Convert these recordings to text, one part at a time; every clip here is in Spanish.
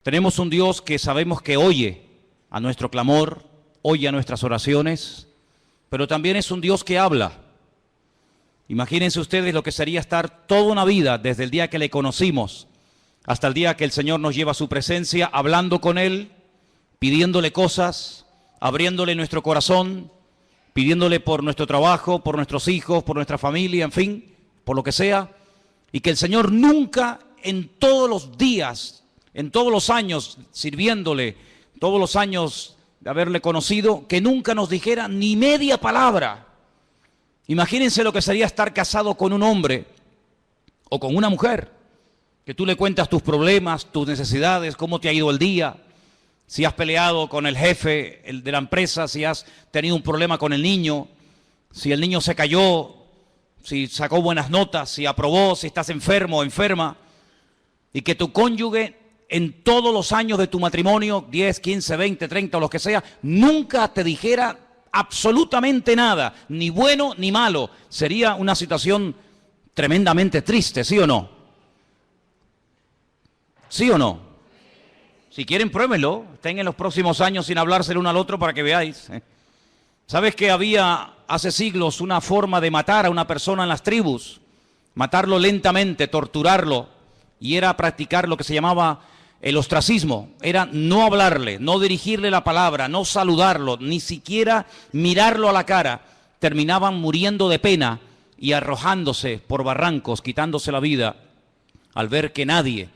Tenemos un Dios que sabemos que oye a nuestro clamor, oye a nuestras oraciones, pero también es un Dios que habla. Imagínense ustedes lo que sería estar toda una vida, desde el día que le conocimos hasta el día que el Señor nos lleva a su presencia, hablando con Él, pidiéndole cosas, abriéndole nuestro corazón, pidiéndole por nuestro trabajo, por nuestros hijos, por nuestra familia, en fin, por lo que sea, y que el Señor nunca en todos los días, en todos los años sirviéndole, todos los años de haberle conocido, que nunca nos dijera ni media palabra. Imagínense lo que sería estar casado con un hombre o con una mujer, que tú le cuentas tus problemas, tus necesidades, cómo te ha ido el día, si has peleado con el jefe de la empresa, si has tenido un problema con el niño, si el niño se cayó, si sacó buenas notas, si aprobó, si estás enfermo o enferma, y que tu cónyuge en todos los años de tu matrimonio, 10, 15, 20, 30 o lo que sea, nunca te dijera absolutamente nada, ni bueno ni malo. Sería una situación tremendamente triste, ¿sí o no? ¿Sí o no? Si quieren, pruébenlo. Estén en los próximos años sin hablarse el uno al otro para que veáis. ¿Sabes que había hace siglos una forma de matar a una persona en las tribus? Matarlo lentamente, torturarlo, y era practicar lo que se llamaba el ostracismo. Era no hablarle, no dirigirle la palabra, no saludarlo, ni siquiera mirarlo a la cara. Terminaban muriendo de pena y arrojándose por barrancos, quitándose la vida, al ver que nadie,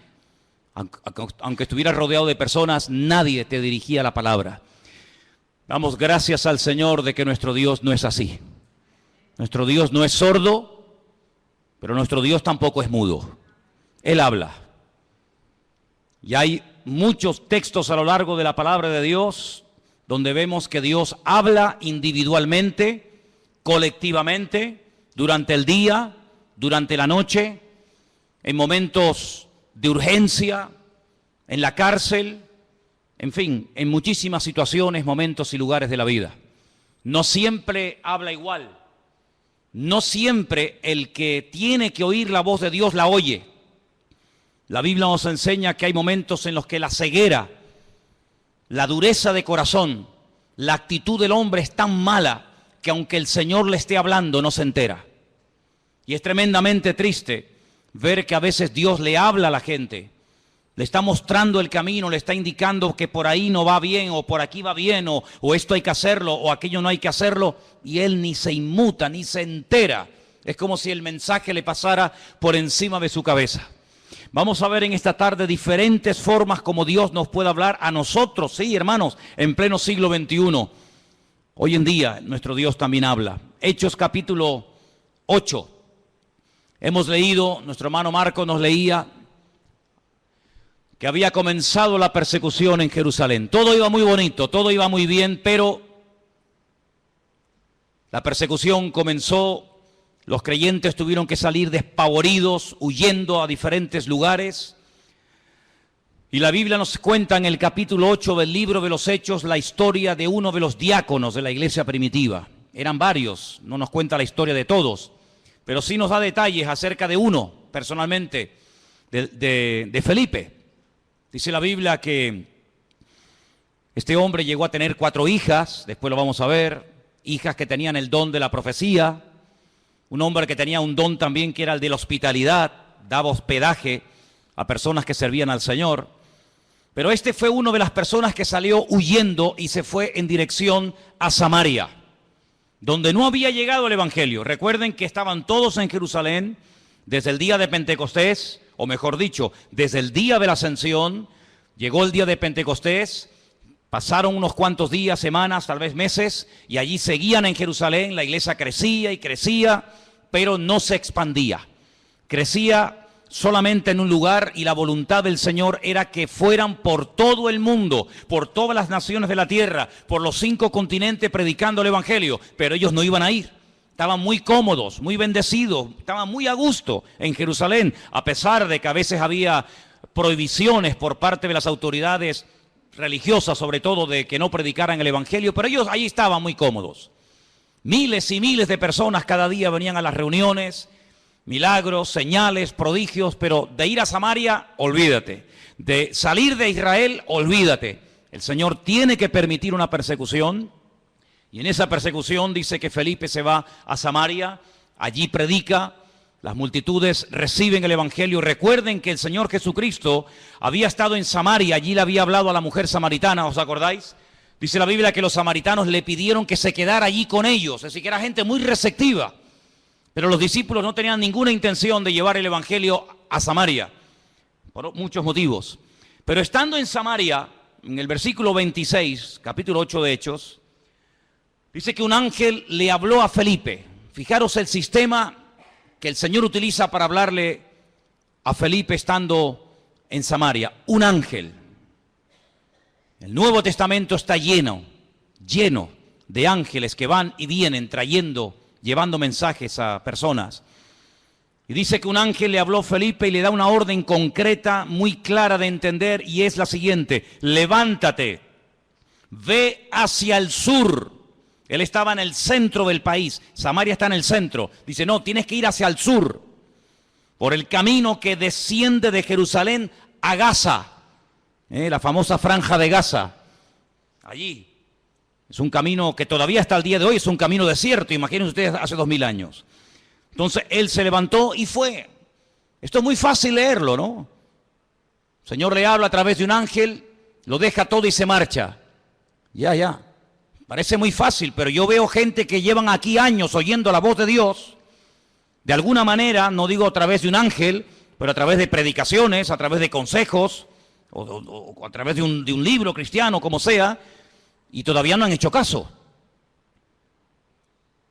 aunque estuviera rodeado de personas, nadie te dirigía la palabra. Damos gracias al Señor de que nuestro Dios no es así. Nuestro Dios no es sordo, pero nuestro Dios tampoco es mudo. Él habla. Y hay muchos textos a lo largo de la palabra de Dios donde vemos que Dios habla individualmente, colectivamente, durante el día, durante la noche, en momentos de urgencia, en la cárcel, en fin, en muchísimas situaciones, momentos y lugares de la vida. No siempre habla igual. No siempre el que tiene que oír la voz de Dios la oye. La Biblia nos enseña que hay momentos en los que la ceguera, la dureza de corazón, la actitud del hombre es tan mala que aunque el Señor le esté hablando no se entera. Y es tremendamente triste ver que a veces Dios le habla a la gente, le está mostrando el camino, le está indicando que por ahí no va bien, o por aquí va bien, o esto hay que hacerlo, o aquello no hay que hacerlo, y él ni se inmuta, ni se entera. Es como si el mensaje le pasara por encima de su cabeza. Vamos a ver en esta tarde diferentes formas como Dios nos puede hablar a nosotros, sí, hermanos, en pleno siglo XXI. Hoy en día nuestro Dios también habla. Hechos capítulo 8. Hemos leído, nuestro hermano Marco nos leía, que había comenzado la persecución en Jerusalén. Todo iba muy bonito, todo iba muy bien, pero la persecución comenzó. Los creyentes tuvieron que salir despavoridos, huyendo a diferentes lugares. Y la Biblia nos cuenta en el capítulo 8 del libro de los Hechos la historia de uno de los diáconos de la iglesia primitiva. Eran varios, no nos cuenta la historia de todos, pero sí nos da detalles acerca de uno, personalmente, de Felipe. Dice la Biblia que este hombre llegó a tener 4 hijas, después lo vamos a ver, hijas que tenían el don de la profecía. Un hombre que tenía un don también que era el de la hospitalidad, daba hospedaje a personas que servían al Señor. Pero este fue una de las personas que salió huyendo y se fue en dirección a Samaria, donde no había llegado el Evangelio. Recuerden que estaban todos en Jerusalén desde el día de Pentecostés, o mejor dicho, desde el día de la Ascensión. Llegó el día de Pentecostés, pasaron unos cuantos días, semanas, tal vez meses, y allí seguían en Jerusalén. La iglesia crecía y crecía, pero no se expandía. Crecía solamente en un lugar, y la voluntad del Señor era que fueran por todo el mundo, por todas las naciones de la tierra, por los 5 continentes predicando el Evangelio, pero ellos no iban a ir. Estaban muy cómodos, muy bendecidos, estaban muy a gusto en Jerusalén, a pesar de que a veces había prohibiciones por parte de las autoridades religiosas, sobre todo, de que no predicaran el Evangelio, pero ellos allí estaban muy cómodos. Miles y miles de personas cada día venían a las reuniones, milagros, señales, prodigios, pero de ir a Samaria, olvídate. de salir de Israel, olvídate. El Señor tiene que permitir una persecución. Y en esa persecución dice que Felipe se va a Samaria, allí predica, las multitudes reciben el Evangelio. Recuerden que el Señor Jesucristo había estado en Samaria, allí le había hablado a la mujer samaritana, ¿os acordáis? Dice la Biblia que los samaritanos le pidieron que se quedara allí con ellos, es decir, que era gente muy receptiva. Pero los discípulos no tenían ninguna intención de llevar el Evangelio a Samaria, por muchos motivos. Pero estando en Samaria, en el versículo 26, capítulo 8 de Hechos, dice que un ángel le habló a Felipe. Fijaros el sistema que el Señor utiliza para hablarle a Felipe estando en Samaria. Un ángel. El Nuevo Testamento está lleno de ángeles que van y vienen llevando mensajes a personas. Y dice que un ángel le habló a Felipe y le da una orden concreta, muy clara de entender, y es la siguiente: levántate, ve hacia el sur. Él estaba en el centro del país, Samaria está en el centro. Dice, no, tienes que ir hacia el sur, por el camino que desciende de Jerusalén a Gaza, la famosa franja de Gaza. Allí es un camino que todavía hasta el día de hoy es un camino desierto, imagínense ustedes hace 2000 años. Entonces él se levantó y fue. Esto es muy fácil leerlo, ¿no? El Señor le habla a través de un ángel, lo deja todo y se marcha. Ya. Parece muy fácil, pero yo veo gente que llevan aquí años oyendo la voz de Dios, de alguna manera, no digo a través de un ángel, pero a través de predicaciones, a través de consejos, o a través de un libro cristiano, como sea, y todavía no han hecho caso.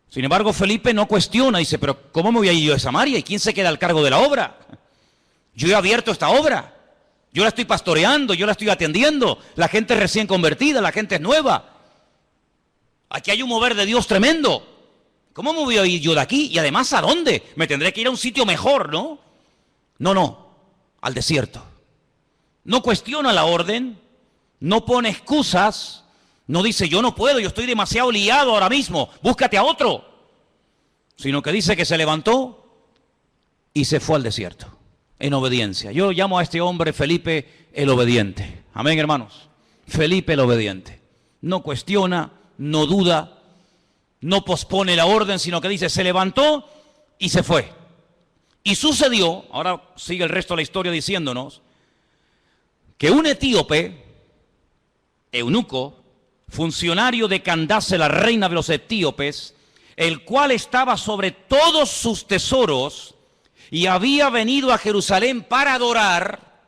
Sin embargo, Felipe no cuestiona, dice, pero ¿cómo me voy a ir yo a Samaria? ¿Y quién se queda al cargo de la obra? Yo he abierto esta obra, yo la estoy pastoreando, yo la estoy atendiendo, la gente es recién convertida, la gente es nueva. Aquí hay un mover de Dios tremendo. ¿Cómo me voy a ir yo de aquí? Y además, ¿a dónde? Me tendré que ir a un sitio mejor, ¿no? No, al desierto. No cuestiona la orden, no pone excusas, no dice yo no puedo, yo estoy demasiado liado ahora mismo, búscate a otro. Sino que dice que se levantó y se fue al desierto, en obediencia. Yo llamo a este hombre Felipe el obediente. Amén, hermanos. Felipe el obediente. No cuestiona, no duda, no pospone la orden, sino que dice, se levantó y se fue. Y sucedió, ahora sigue el resto de la historia diciéndonos, que un etíope, eunuco, funcionario de Candace, la reina de los etíopes, el cual estaba sobre todos sus tesoros y había venido a Jerusalén para adorar,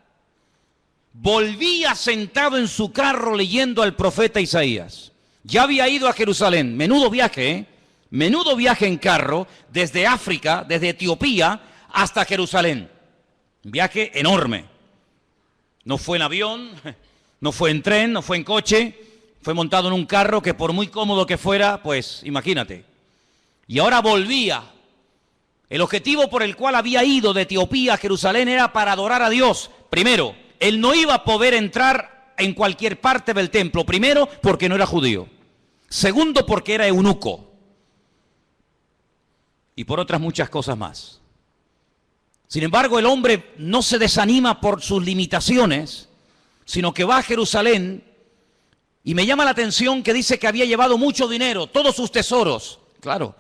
volvía sentado en su carro leyendo al profeta Isaías. Ya había ido a Jerusalén, menudo viaje en carro, desde África, desde Etiopía hasta Jerusalén. Viaje enorme. No fue en avión, no fue en tren, no fue en coche, fue montado en un carro que por muy cómodo que fuera, pues imagínate. Y ahora volvía. El objetivo por el cual había ido de Etiopía a Jerusalén era para adorar a Dios. Primero, él no iba a poder entrar en cualquier parte del templo. Primero, porque no era judío. Segundo, porque era eunuco. Y por otras muchas cosas más. Sin embargo, el hombre no se desanima por sus limitaciones, sino que va a Jerusalén, y me llama la atención que dice que había llevado mucho dinero, todos sus tesoros. Claro,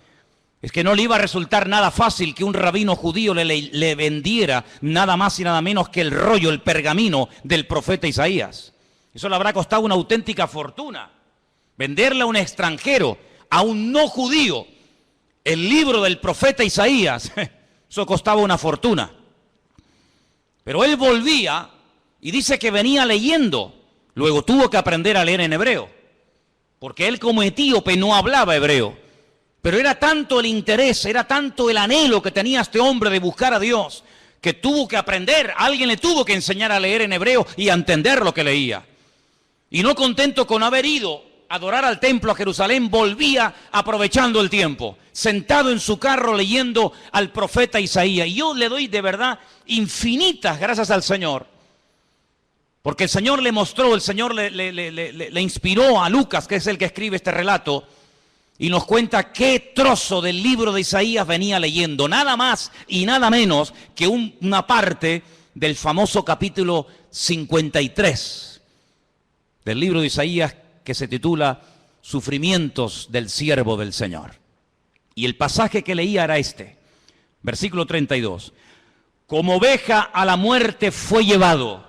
es que no le iba a resultar nada fácil que un rabino judío le vendiera nada más y nada menos que el rollo, el pergamino del profeta Isaías. Eso le habrá costado una auténtica fortuna. Venderle a un extranjero, a un no judío, el libro del profeta Isaías, eso costaba una fortuna. Pero él volvía y dice que venía leyendo. Luego tuvo que aprender a leer en hebreo, porque él como etíope no hablaba hebreo. Pero era tanto el interés, era tanto el anhelo que tenía este hombre de buscar a Dios, que tuvo que aprender, alguien le tuvo que enseñar a leer en hebreo y a entender lo que leía. Y no contento con haber ido a adorar al templo a Jerusalén, volvía aprovechando el tiempo, sentado en su carro leyendo al profeta Isaías. Y yo le doy de verdad infinitas gracias al Señor, porque el Señor le mostró, el Señor le inspiró a Lucas, que es el que escribe este relato, y nos cuenta qué trozo del libro de Isaías venía leyendo, nada más y nada menos que una parte del famoso capítulo 53 del libro de Isaías, que se titula Sufrimientos del siervo del Señor. Y el pasaje que leía era este, versículo 32. Como oveja a la muerte fue llevado,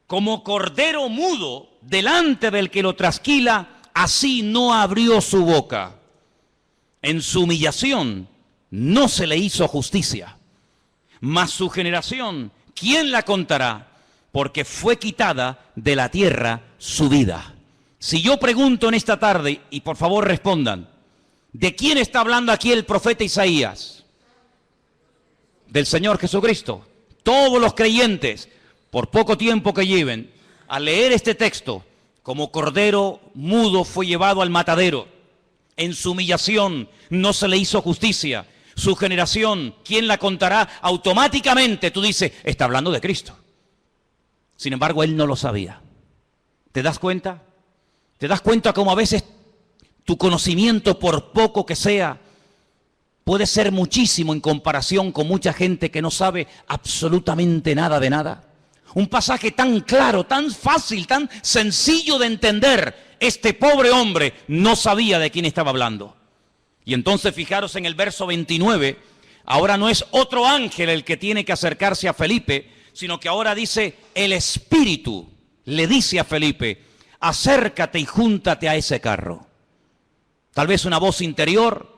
como cordero mudo delante del que lo trasquila, así no abrió su boca. En su humillación no se le hizo justicia. Mas su generación, ¿quién la contará? Porque fue quitada de la tierra su vida. Si yo pregunto en esta tarde, y por favor respondan, ¿de quién está hablando aquí el profeta Isaías? Del Señor Jesucristo. Todos los creyentes, por poco tiempo que lleven, al leer este texto, como cordero mudo fue llevado al matadero. En su humillación no se le hizo justicia. Su generación, ¿quién la contará? Automáticamente tú dices, está hablando de Cristo. Sin embargo, él no lo sabía. ¿Te das cuenta? ¿Te das cuenta cómo a veces tu conocimiento, por poco que sea, puede ser muchísimo en comparación con mucha gente que no sabe absolutamente nada de nada? Un pasaje tan claro, tan fácil, tan sencillo de entender. Este pobre hombre no sabía de quién estaba hablando. Y entonces fijaros en el verso 29, ahora no es otro ángel el que tiene que acercarse a Felipe, sino que ahora dice, el Espíritu le dice a Felipe, acércate y júntate a ese carro. Tal vez una voz interior,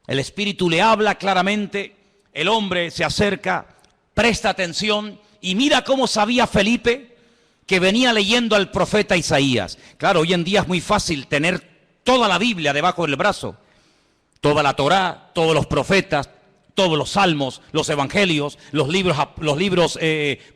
el Espíritu le habla claramente, el hombre se acerca, presta atención y mira cómo sabía Felipe que venía leyendo al profeta Isaías. Claro, hoy en día es muy fácil tener toda la Biblia debajo del brazo, toda la Torá, todos los profetas, todos los salmos, los evangelios, los libros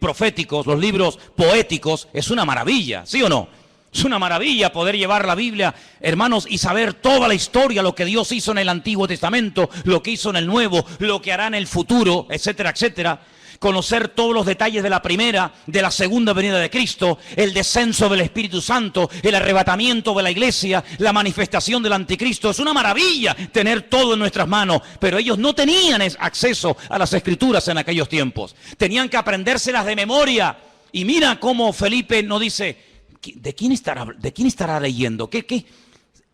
proféticos, los libros poéticos. Es una maravilla, ¿sí o no? Es una maravilla poder llevar la Biblia, hermanos, y saber toda la historia, lo que Dios hizo en el Antiguo Testamento, lo que hizo en el Nuevo, lo que hará en el futuro, etcétera, etcétera. Conocer todos los detalles de la primera, de la segunda venida de Cristo, el descenso del Espíritu Santo, el arrebatamiento de la iglesia, la manifestación del anticristo. Es una maravilla tener todo en nuestras manos, pero ellos no tenían acceso a las Escrituras en aquellos tiempos. Tenían que aprendérselas de memoria. Y mira cómo Felipe nos dice, ¿de quién estará leyendo? ¿Qué?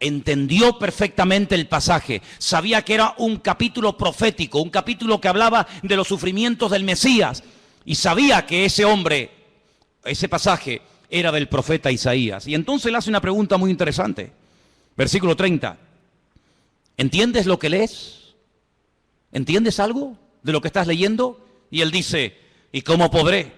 Entendió perfectamente el pasaje, sabía que era un capítulo profético, un capítulo que hablaba de los sufrimientos del Mesías, y sabía que ese hombre, ese pasaje, era del profeta Isaías. Y entonces le hace una pregunta muy interesante. Versículo 30. ¿Entiendes lo que lees? ¿Entiendes algo de lo que estás leyendo? Y él dice, ¿y cómo podré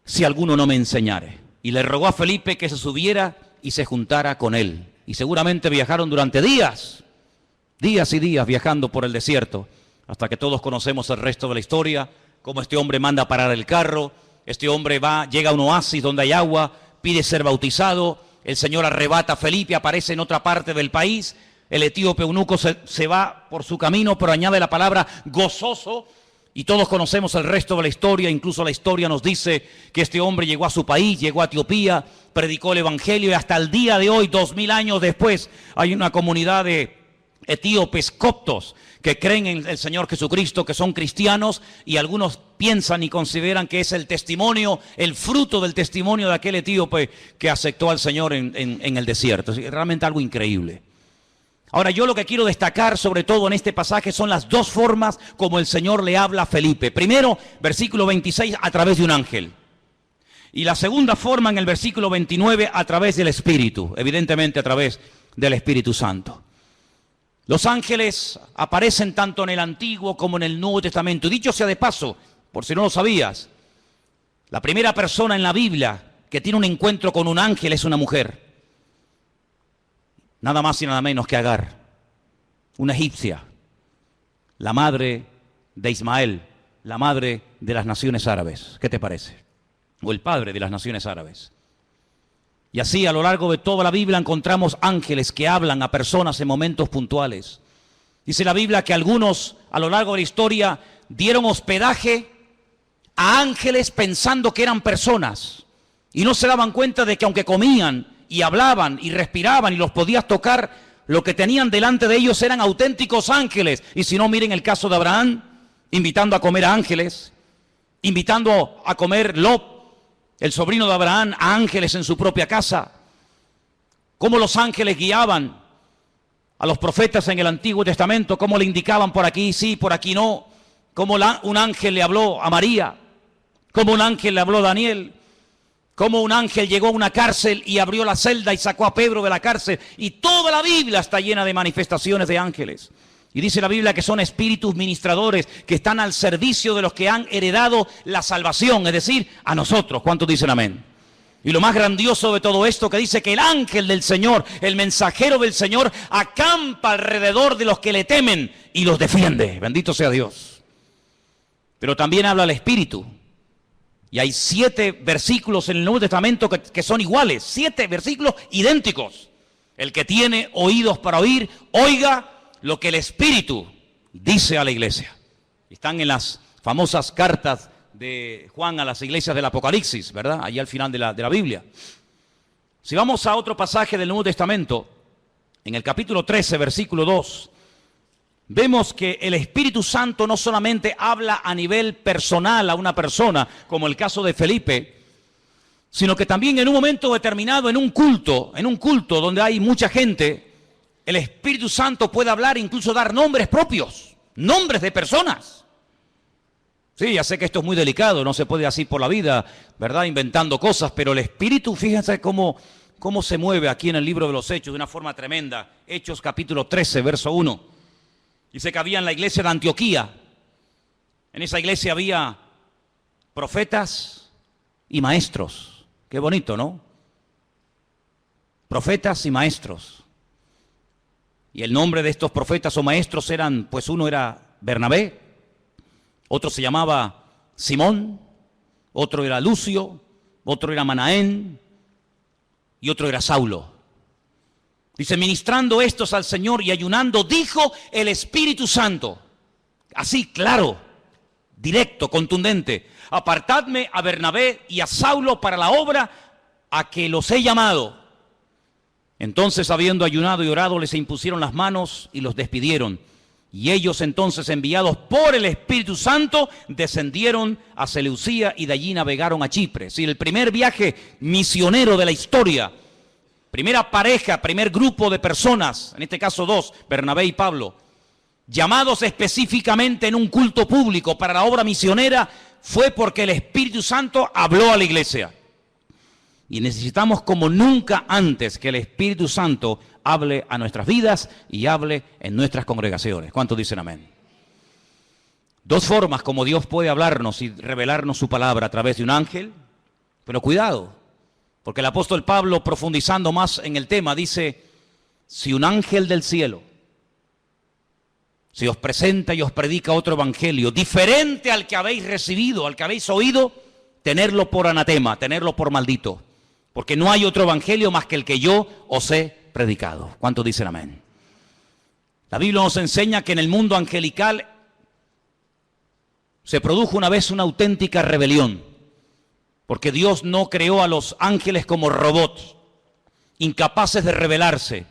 si alguno no me enseñare? Y le rogó a Felipe que se subiera y se juntara con él. Y seguramente viajaron durante días y días viajando por el desierto, hasta que todos conocemos el resto de la historia, cómo este hombre manda parar el carro, este hombre llega a un oasis donde hay agua, pide ser bautizado, el Señor arrebata a Felipe, aparece en otra parte del país, el etíope eunuco se va por su camino, pero añade la palabra gozoso, y todos conocemos el resto de la historia. Incluso la historia nos dice que este hombre llegó a su país, llegó a Etiopía, predicó el evangelio, y hasta el día de hoy, 2000 años después, hay una comunidad de etíopes coptos que creen en el Señor Jesucristo, que son cristianos, y algunos piensan y consideran que es el testimonio, el fruto del testimonio de aquel etíope que aceptó al Señor en el desierto. Es realmente algo increíble. Ahora, yo lo que quiero destacar sobre todo en este pasaje son las dos formas como el Señor le habla a Felipe. Primero, versículo 26, a través de un ángel. Y la segunda forma en el versículo 29, a través del Espíritu, evidentemente a través del Espíritu Santo. Los ángeles aparecen tanto en el Antiguo como en el Nuevo Testamento. Y dicho sea de paso, por si no lo sabías, la primera persona en la Biblia que tiene un encuentro con un ángel es una mujer. Nada más y nada menos que Agar, una egipcia, la madre de Ismael, la madre de las naciones árabes. ¿Qué te parece? O el padre de las naciones árabes. Y así a lo largo de toda la Biblia encontramos ángeles que hablan a personas en momentos puntuales. Dice la Biblia que algunos a lo largo de la historia dieron hospedaje a ángeles pensando que eran personas. Y no se daban cuenta de que aunque comían y hablaban y respiraban y los podías tocar, lo que tenían delante de ellos eran auténticos ángeles. Y si no, miren el caso de Abraham, invitando a comer a ángeles, invitando a comer Lot, el sobrino de Abraham, a ángeles en su propia casa. Cómo los ángeles guiaban a los profetas en el Antiguo Testamento, cómo le indicaban por aquí sí, por aquí no. Cómo un ángel le habló a María, cómo un ángel le habló a Daniel, cómo un ángel llegó a una cárcel y abrió la celda y sacó a Pedro de la cárcel. Y toda la Biblia está llena de manifestaciones de ángeles. Y dice la Biblia que son espíritus ministradores que están al servicio de los que han heredado la salvación, es decir, a nosotros. ¿Cuántos dicen amén? Y lo más grandioso de todo esto que dice que el ángel del Señor, el mensajero del Señor, acampa alrededor de los que le temen y los defiende. Bendito sea Dios. Pero también habla el Espíritu. Y hay 7 versículos en el Nuevo Testamento que son iguales, 7 versículos idénticos. El que tiene oídos para oír, oiga lo que el Espíritu dice a la iglesia. Están en las famosas cartas de Juan a las iglesias del Apocalipsis, ¿verdad? Allí al final de la Biblia. Si vamos a otro pasaje del Nuevo Testamento, en el capítulo 13, versículo 2, vemos que el Espíritu Santo no solamente habla a nivel personal a una persona, como el caso de Felipe, sino que también en un momento determinado, en un culto donde hay mucha gente, el Espíritu Santo puede hablar e incluso dar nombres propios, nombres de personas. Sí, ya sé que esto es muy delicado, no se puede así por la vida, ¿verdad? Inventando cosas, pero el Espíritu, fíjense cómo se mueve aquí en el libro de los Hechos de una forma tremenda. Hechos capítulo 13, verso 1. Dice que había en la iglesia de Antioquía, en esa iglesia había profetas y maestros. Qué bonito, ¿no? Profetas y maestros. Y el nombre de estos profetas o maestros eran, pues uno era Bernabé, otro se llamaba Simón, otro era Lucio, otro era Manaén y otro era Saulo. Dice, ministrando estos al Señor y ayunando, dijo el Espíritu Santo, así claro, directo, contundente, apartadme a Bernabé y a Saulo para la obra a que los he llamado. Entonces, habiendo ayunado y orado, les impusieron las manos y los despidieron. Y ellos entonces, enviados por el Espíritu Santo, descendieron a Seleucía y de allí navegaron a Chipre. Sí, el primer viaje misionero de la historia, primera pareja, primer grupo de personas, en este caso 2, Bernabé y Pablo, llamados específicamente en un culto público para la obra misionera, fue porque el Espíritu Santo habló a la iglesia. Y necesitamos como nunca antes que el Espíritu Santo hable a nuestras vidas y hable en nuestras congregaciones. ¿Cuántos dicen amén? 2 formas como Dios puede hablarnos y revelarnos su palabra: a través de un ángel, pero cuidado, porque el apóstol Pablo, profundizando más en el tema, dice, si un ángel del cielo se os presenta y os predica otro evangelio diferente al que habéis recibido, al que habéis oído, tenerlo por anatema, tenerlo por maldito. Porque no hay otro evangelio más que el que yo os he predicado. ¿Cuántos dicen amén? La Biblia nos enseña que en el mundo angelical se produjo una vez una auténtica rebelión. Porque Dios no creó a los ángeles como robots, incapaces de rebelarse,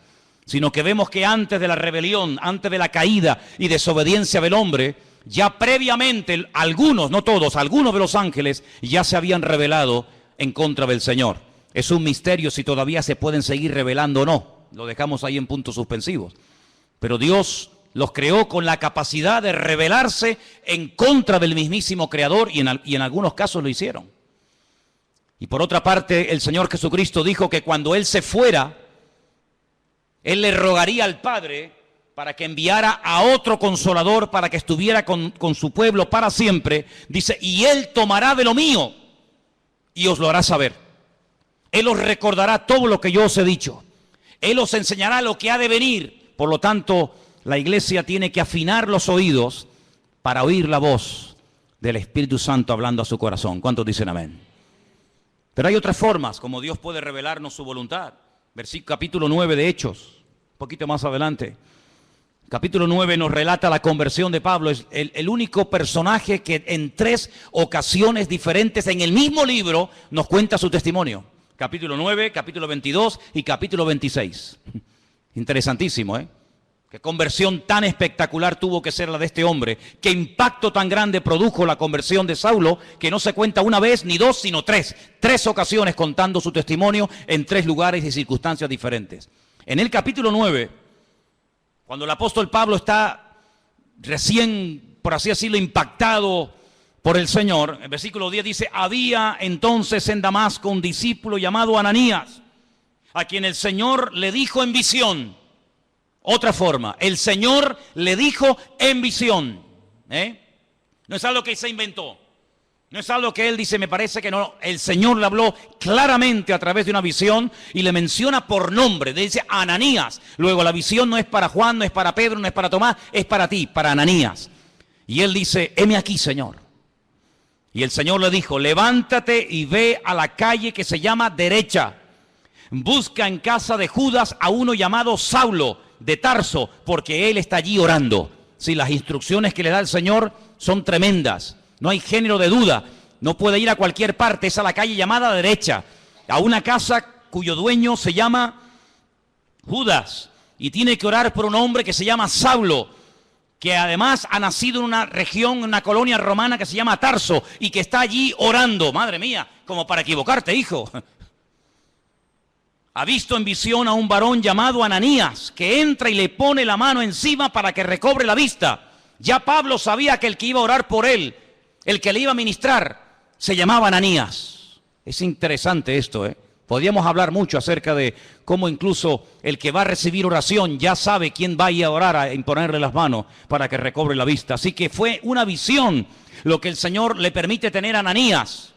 sino que vemos que antes de la rebelión, antes de la caída y desobediencia del hombre, ya previamente algunos, no todos, algunos de los ángeles ya se habían rebelado en contra del Señor. Es un misterio si todavía se pueden seguir rebelando o no. Lo dejamos ahí en puntos suspensivos. Pero Dios los creó con la capacidad de rebelarse en contra del mismísimo Creador y en algunos casos lo hicieron. Y por otra parte, el Señor Jesucristo dijo que cuando Él se fuera, Él le rogaría al Padre para que enviara a otro Consolador para que estuviera con su pueblo para siempre. Dice, y Él tomará de lo mío y os lo hará saber. Él os recordará todo lo que yo os he dicho. Él os enseñará lo que ha de venir. Por lo tanto, la iglesia tiene que afinar los oídos para oír la voz del Espíritu Santo hablando a su corazón. ¿Cuántos dicen amén? Pero hay otras formas como Dios puede revelarnos su voluntad. Capítulo 9 de Hechos, un poquito más adelante. Capítulo 9 nos relata la conversión de Pablo. Es el único personaje que en 3 ocasiones diferentes en el mismo libro nos cuenta su testimonio. Capítulo 9, capítulo 22 y capítulo 26. Interesantísimo, ¿eh? Qué conversión tan espectacular tuvo que ser la de este hombre. Qué impacto tan grande produjo la conversión de Saulo, que no se cuenta una vez ni dos, sino tres. 3 ocasiones contando su testimonio en 3 lugares y circunstancias diferentes. En el capítulo 9, cuando el apóstol Pablo está recién, por así decirlo, impactado por el Señor, el versículo 10 dice: había entonces en Damasco un discípulo llamado Ananías, a quien el Señor le dijo en visión. Otra forma, el Señor le dijo en visión. No es algo que se inventó. No es algo que él dice, me parece que no. El Señor le habló claramente a través de una visión y le menciona por nombre. Le dice Ananías. Luego la visión no es para Juan, no es para Pedro, no es para Tomás, es para ti, para Ananías. Y él dice: heme aquí, Señor. Y el Señor le dijo: levántate y ve a la calle que se llama Derecha. Busca en casa de Judas a uno llamado Saulo de Tarso, porque él está allí orando. Sí, las instrucciones que le da el Señor son tremendas. No hay género de duda. No puede ir a cualquier parte. Es a la calle llamada Derecha, a una casa cuyo dueño se llama Judas. Y tiene que orar por un hombre que se llama Saulo, que además ha nacido en una región, en una colonia romana que se llama Tarso, y que está allí orando. Madre mía, como para equivocarte, hijo. Ha visto en visión a un varón llamado Ananías, que entra y le pone la mano encima para que recobre la vista. Ya Pablo sabía que el que iba a orar por él, el que le iba a ministrar, se llamaba Ananías. Es interesante esto, Podríamos hablar mucho acerca de cómo incluso el que va a recibir oración ya sabe quién va a ir a orar, a imponerle las manos para que recobre la vista. Así que fue una visión lo que el Señor le permite tener a Ananías.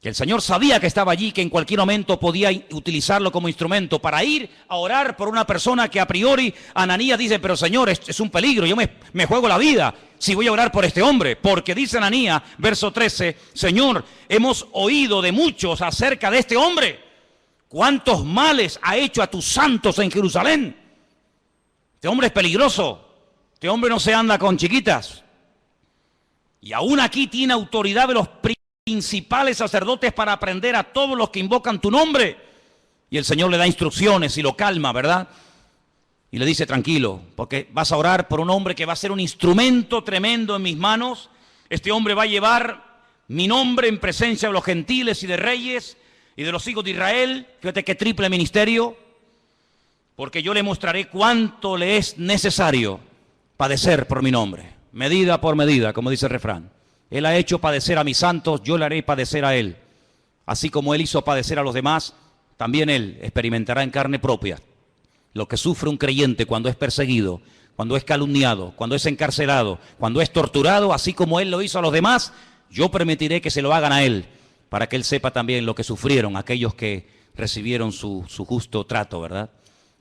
Que el Señor sabía que estaba allí, que en cualquier momento podía utilizarlo como instrumento para ir a orar por una persona que a priori Ananías dice: pero Señor, es un peligro, yo me juego la vida si voy a orar por este hombre. Porque dice Ananías, verso 13, Señor, hemos oído de muchos acerca de este hombre. ¿Cuántos males ha hecho a tus santos en Jerusalén? Este hombre es peligroso, este hombre no se anda con chiquitas. Y aún aquí tiene autoridad de los principales sacerdotes para aprender a todos los que invocan tu nombre. Y el Señor le da instrucciones y lo calma, ¿verdad? Y le dice: tranquilo, porque vas a orar por un hombre que va a ser un instrumento tremendo en mis manos. Este hombre va a llevar mi nombre en presencia de los gentiles y de reyes y de los hijos de Israel. Fíjate qué triple ministerio. Porque yo le mostraré cuánto le es necesario padecer por mi nombre. Medida por medida, como dice el refrán. Él ha hecho padecer a mis santos, yo le haré padecer a él. Así como él hizo padecer a los demás, también él experimentará en carne propia lo que sufre un creyente cuando es perseguido, cuando es calumniado, cuando es encarcelado, cuando es torturado. Así como él lo hizo a los demás, yo permitiré que se lo hagan a él, para que él sepa también lo que sufrieron aquellos que recibieron su justo trato, ¿verdad?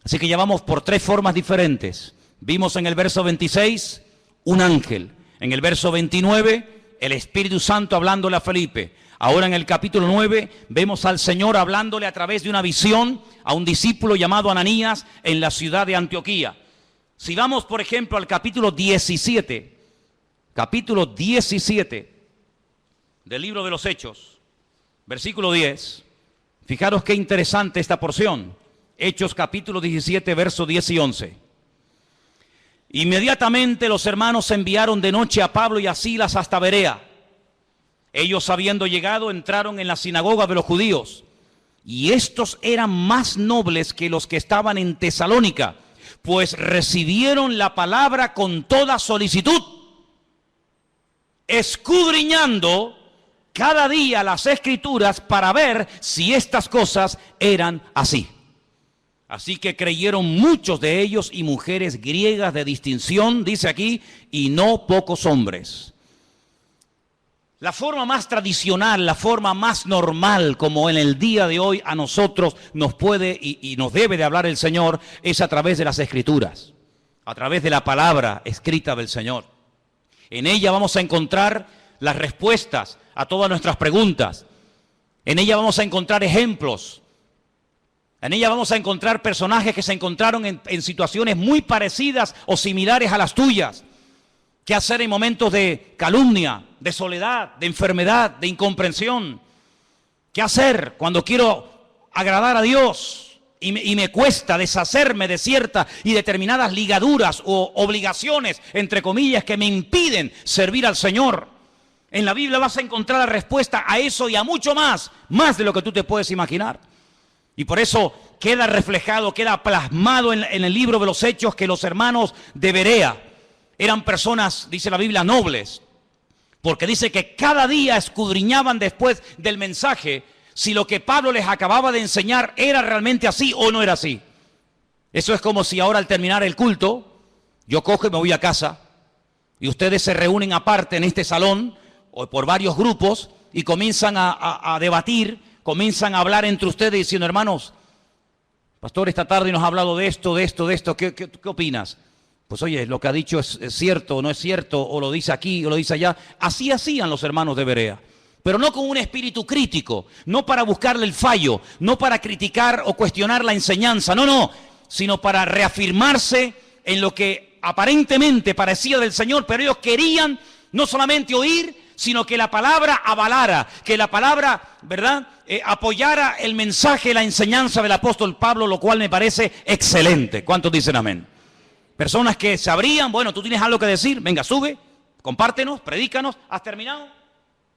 Así que ya vamos por 3 formas diferentes. Vimos en el verso 26 un ángel, en el verso 29 el Espíritu Santo hablándole a Felipe. Ahora en el capítulo 9 vemos al Señor hablándole a través de una visión a un discípulo llamado Ananías en la ciudad de Antioquía. Si vamos, por ejemplo, al capítulo 17 del libro de los Hechos, versículo 10, fijaros qué interesante esta porción. Hechos capítulo 17, versos 10 y 11. Inmediatamente los hermanos enviaron de noche a Pablo y a Silas hasta Berea. Ellos, habiendo llegado, entraron en la sinagoga de los judíos. Y estos eran más nobles que los que estaban en Tesalónica, pues recibieron la palabra con toda solicitud, escudriñando cada día las Escrituras para ver si estas cosas eran así. Así que creyeron muchos de ellos y mujeres griegas de distinción, dice aquí, y no pocos hombres. La forma más tradicional, la forma más normal, como en el día de hoy a nosotros nos puede y nos debe de hablar el Señor, es a través de las Escrituras, a través de la palabra escrita del Señor. En ella vamos a encontrar las respuestas a todas nuestras preguntas. En ella vamos a encontrar ejemplos. En ella vamos a encontrar personajes que se encontraron en situaciones muy parecidas o similares a las tuyas. ¿Qué hacer en momentos de calumnia, de soledad, de enfermedad, de incomprensión? ¿Qué hacer cuando quiero agradar a Dios? y me cuesta deshacerme de ciertas y determinadas ligaduras o obligaciones, entre comillas, que me impiden servir al Señor. En la Biblia vas a encontrar la respuesta a eso y a mucho más, más de lo que tú te puedes imaginar. Y por eso queda reflejado, queda plasmado en el libro de los Hechos que los hermanos de Berea eran personas, dice la Biblia, nobles. Porque dice que cada día escudriñaban después del mensaje si lo que Pablo les acababa de enseñar era realmente así o no era así. Eso es como si ahora al terminar el culto, yo cojo y me voy a casa y ustedes se reúnen aparte en este salón o por varios grupos y comienzan a debatir, comienzan a hablar entre ustedes diciendo, hermanos, pastor, esta tarde nos ha hablado de esto, ¿qué opinas? Pues oye, lo que ha dicho es cierto o no es cierto, o lo dice aquí o lo dice allá. Así hacían los hermanos de Berea. Pero no con un espíritu crítico, no para buscarle el fallo, no para criticar o cuestionar la enseñanza, no, sino para reafirmarse en lo que aparentemente parecía del Señor, pero ellos querían no solamente oír, sino que la palabra avalara, que la palabra, ¿verdad?, apoyara el mensaje, la enseñanza del apóstol Pablo, lo cual me parece excelente. ¿Cuántos dicen amén? Personas que sabrían, bueno, tú tienes algo que decir, venga, sube, compártenos, predícanos, ¿has terminado?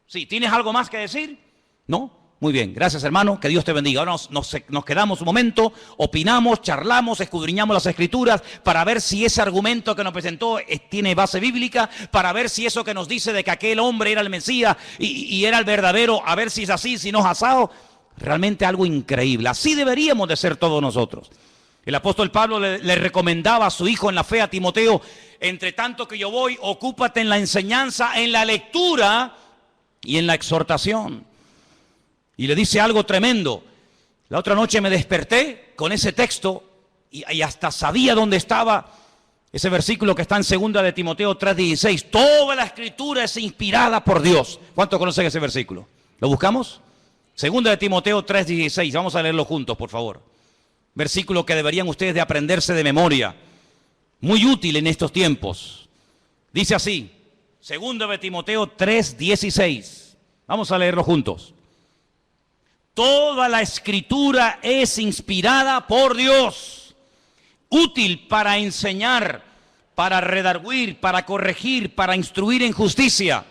Sí, ¿tienes algo más que decir? ¿No? Muy bien, gracias hermano, que Dios te bendiga. Ahora nos quedamos un momento, opinamos, charlamos, escudriñamos las Escrituras para ver si ese argumento que nos presentó tiene base bíblica, para ver si eso que nos dice de que aquel hombre era el Mesías y era el verdadero, a ver si es así, si no es asado. Realmente algo increíble. Así deberíamos de ser todos nosotros. El apóstol Pablo le recomendaba a su hijo en la fe, a Timoteo, entre tanto que yo voy, ocúpate en la enseñanza, en la lectura y en la exhortación. Y le dice algo tremendo. La otra noche me desperté con ese texto y hasta sabía dónde estaba ese versículo que está en 2 de Timoteo 3:16. Toda la Escritura es inspirada por Dios. ¿Cuántos conocen ese versículo? ¿Lo buscamos? 2 de Timoteo 3:16. Vamos a leerlo juntos, por favor. Versículo que deberían ustedes de aprenderse de memoria. Muy útil en estos tiempos. Dice así. 2 de Timoteo 3:16. Vamos a leerlo juntos. Toda la Escritura es inspirada por Dios, útil para enseñar, para redarguir, para corregir, para instruir en justicia,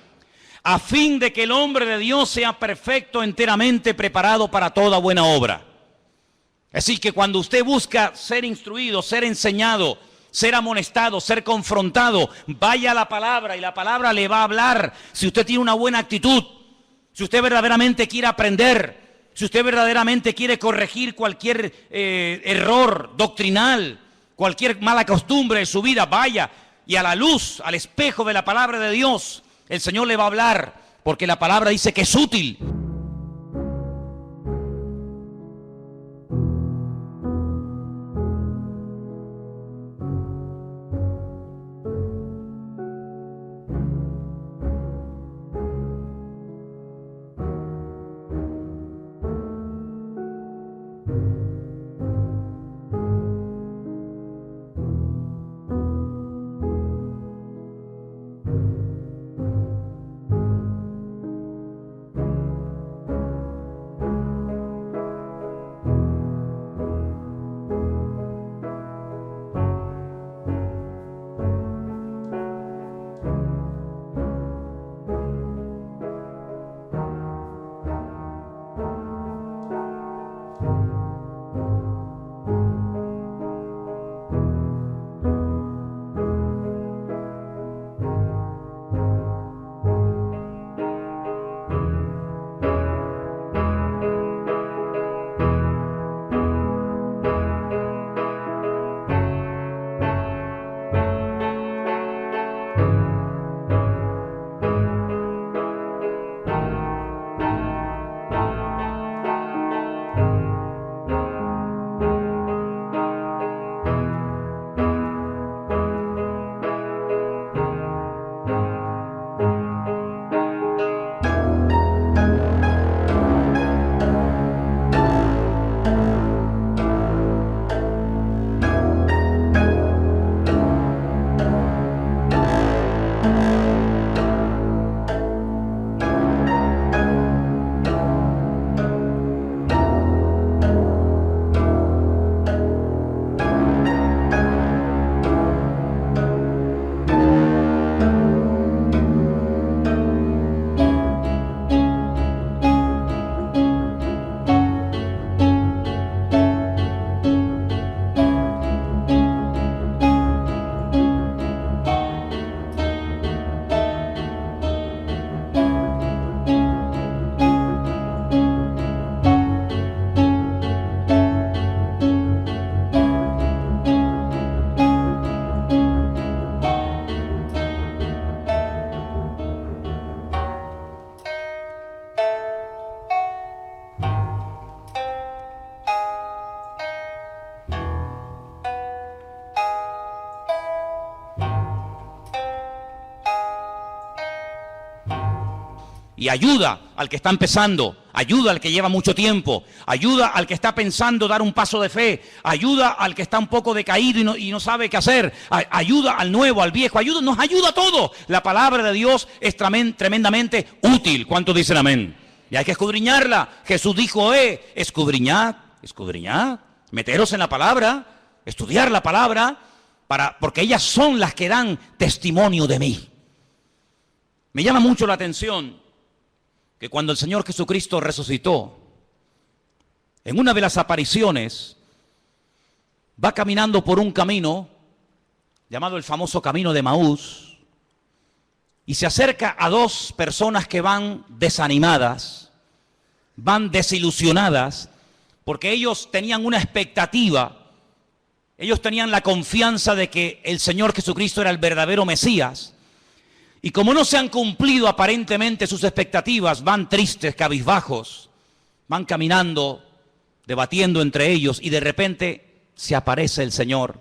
a fin de que el hombre de Dios sea perfecto, enteramente preparado para toda buena obra. Así que cuando usted busca ser instruido, ser enseñado, ser amonestado, ser confrontado, vaya a la palabra y la palabra le va a hablar. Si usted tiene una buena actitud, si usted verdaderamente quiere aprender, si usted verdaderamente quiere corregir cualquier error doctrinal, cualquier mala costumbre de su vida, vaya y a la luz, al espejo de la palabra de Dios, el Señor le va a hablar, porque la palabra dice que es útil. y ayuda al que está empezando, ayuda al que lleva mucho tiempo, ayuda al que está pensando dar un paso de fe, ayuda al que está un poco decaído y no sabe qué hacer, ayuda al nuevo, al viejo, nos ayuda a todos. La palabra de Dios es tremendamente útil. ¿Cuántos dicen amén? Y hay que escudriñarla. Jesús dijo, escudriñad, meteros en la palabra, estudiar la palabra, porque ellas son las que dan testimonio de mí. Me llama mucho la atención que cuando el Señor Jesucristo resucitó, en una de las apariciones, va caminando por un camino llamado el famoso camino de Emaús, y se acerca a dos personas que van desanimadas, van desilusionadas, porque ellos tenían una expectativa, ellos tenían la confianza de que el Señor Jesucristo era el verdadero Mesías, y como no se han cumplido aparentemente sus expectativas, van tristes, cabizbajos, van caminando, debatiendo entre ellos, y de repente se aparece el Señor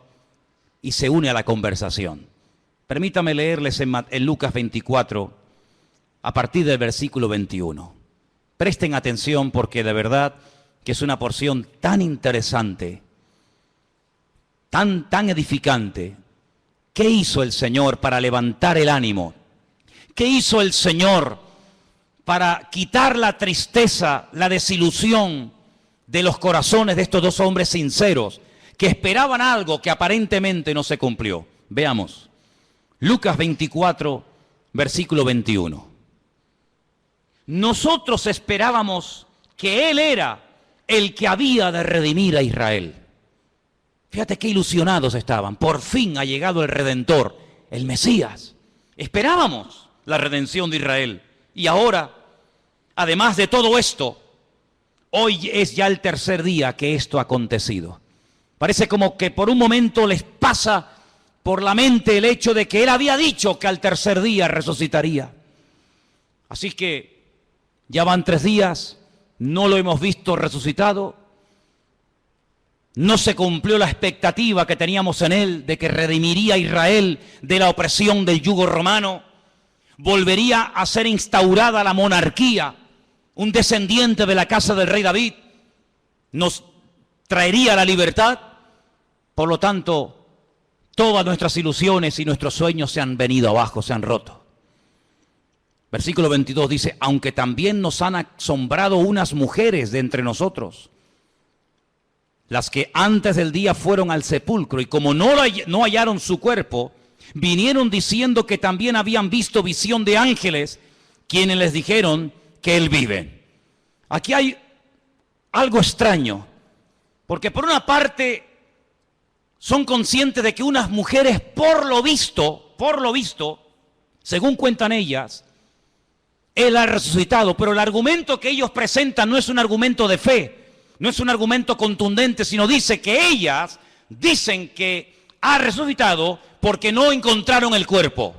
y se une a la conversación. Permítame leerles en Lucas 24, a partir del versículo 21. Presten atención porque de verdad que es una porción tan interesante, tan edificante. ¿Qué hizo el Señor para levantar el ánimo? ¿Qué hizo el Señor para quitar la tristeza, la desilusión de los corazones de estos dos hombres sinceros que esperaban algo que aparentemente no se cumplió? Veamos. Lucas 24, versículo 21. Nosotros esperábamos que Él era el que había de redimir a Israel. Fíjate qué ilusionados estaban. Por fin ha llegado el Redentor, el Mesías. Esperábamos la redención de Israel. Y ahora, además de todo esto, hoy es ya el tercer día que esto ha acontecido. Parece como que por un momento les pasa por la mente el hecho de que Él había dicho que al tercer día resucitaría. Así que ya van 3 días, no lo hemos visto resucitado, no se cumplió la expectativa que teníamos en Él de que redimiría a Israel de la opresión del yugo romano, volvería a ser instaurada la monarquía, un descendiente de la casa del rey David nos traería la libertad. Por lo tanto, todas nuestras ilusiones y nuestros sueños se han venido abajo, se han roto. Versículo 22 dice, aunque también nos han asombrado unas mujeres de entre nosotros, las que antes del día fueron al sepulcro, y como no hallaron su cuerpo, vinieron diciendo que también habían visto visión de ángeles, quienes les dijeron que Él vive. Aquí hay algo extraño, porque por una parte son conscientes de que unas mujeres por lo visto, según cuentan ellas, Él ha resucitado, pero el argumento que ellos presentan no es un argumento de fe, no es un argumento contundente, sino dice que ellas dicen que ha resucitado porque no encontraron el cuerpo.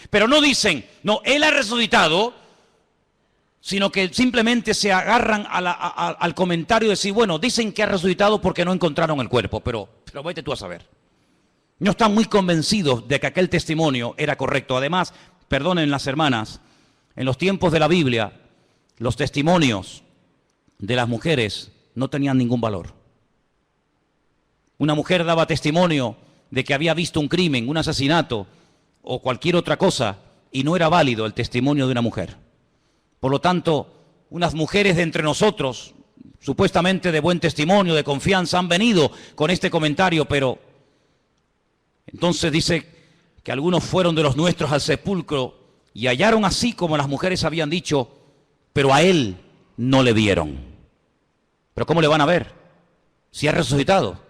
Pero no dicen, no, Él ha resucitado, sino que simplemente se agarran al comentario de decir, bueno, dicen que ha resucitado porque no encontraron el cuerpo, pero vete tú a saber. No están muy convencidos de que aquel testimonio era correcto. Además, perdonen las hermanas, en los tiempos de la Biblia, los testimonios de las mujeres no tenían ningún valor. Una mujer daba testimonio de que había visto un crimen, un asesinato o cualquier otra cosa, y no era válido el testimonio de una mujer. Por lo tanto, unas mujeres de entre nosotros, supuestamente de buen testimonio, de confianza, han venido con este comentario, pero entonces dice que algunos fueron de los nuestros al sepulcro y hallaron así como las mujeres habían dicho, pero a Él no le vieron. ¿Pero cómo le van a ver si ha resucitado?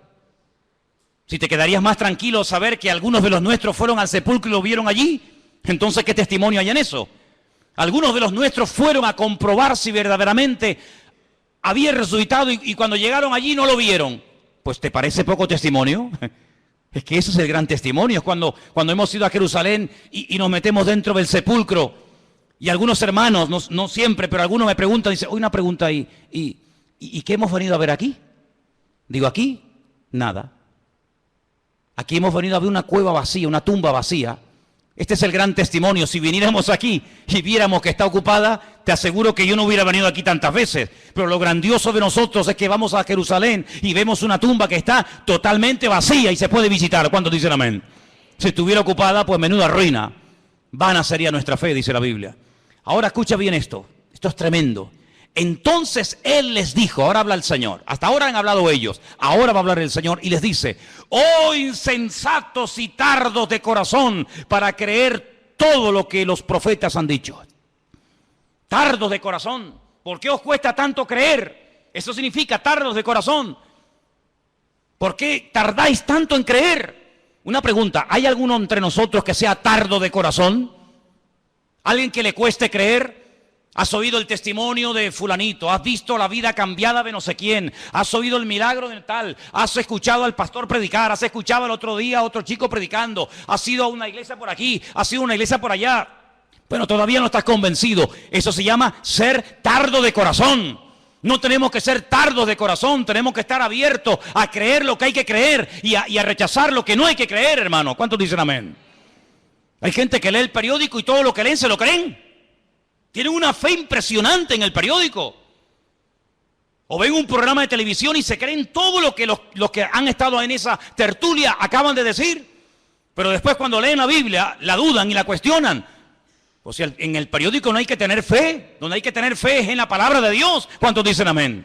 Si te quedarías más tranquilo saber que algunos de los nuestros fueron al sepulcro y lo vieron allí, entonces ¿qué testimonio hay en eso? Algunos de los nuestros fueron a comprobar si verdaderamente había resucitado y cuando llegaron allí no lo vieron. Pues ¿te parece poco testimonio? Es que ese es el gran testimonio. Es cuando hemos ido a Jerusalén y nos metemos dentro del sepulcro y algunos hermanos, no siempre, pero algunos me preguntan, dicen, hoy una pregunta ahí, ¿y qué hemos venido a ver aquí? Digo, aquí, nada. Aquí hemos venido a ver una cueva vacía, una tumba vacía, Este es el gran testimonio. Si viniéramos aquí y viéramos que está ocupada, te aseguro que yo no hubiera venido aquí tantas veces. Pero lo grandioso de nosotros es que vamos a Jerusalén y vemos una tumba que está totalmente vacía y se puede visitar. ¿Cuántos dicen amén? Si estuviera ocupada, pues menuda ruina. Vana sería nuestra fe, dice la Biblia. Ahora escucha bien esto. Esto es tremendo. Entonces Él les dijo, ahora habla el Señor, hasta ahora han hablado ellos, ahora va a hablar el Señor y les dice: oh insensatos y tardos de corazón para creer todo lo que los profetas han dicho. Tardos de corazón, ¿por qué os cuesta tanto creer? Eso significa tardos de corazón. ¿Por qué tardáis tanto en creer? Una pregunta, ¿hay alguno entre nosotros que sea tardo de corazón? ¿Alguien que le cueste creer? Has oído el testimonio de fulanito, has visto la vida cambiada de no sé quién, has oído el milagro de tal, has escuchado al pastor predicar, has escuchado el otro día a otro chico predicando, has ido a una iglesia por aquí, has ido a una iglesia por allá, pero todavía no estás convencido. Eso se llama ser tardo de corazón. No tenemos que ser tardos de corazón, tenemos que estar abiertos a creer lo que hay que creer y a rechazar lo que no hay que creer, hermano. ¿Cuántos dicen amén? Hay gente que lee el periódico y todo lo que leen se lo creen. Tienen una fe impresionante en el periódico. O ven un programa de televisión y se creen todo lo que los que han estado en esa tertulia acaban de decir. Pero después cuando leen la Biblia, la dudan y la cuestionan. O sea, en el periódico no hay que tener fe. Donde hay que tener fe es en la palabra de Dios. ¿Cuántos dicen amén?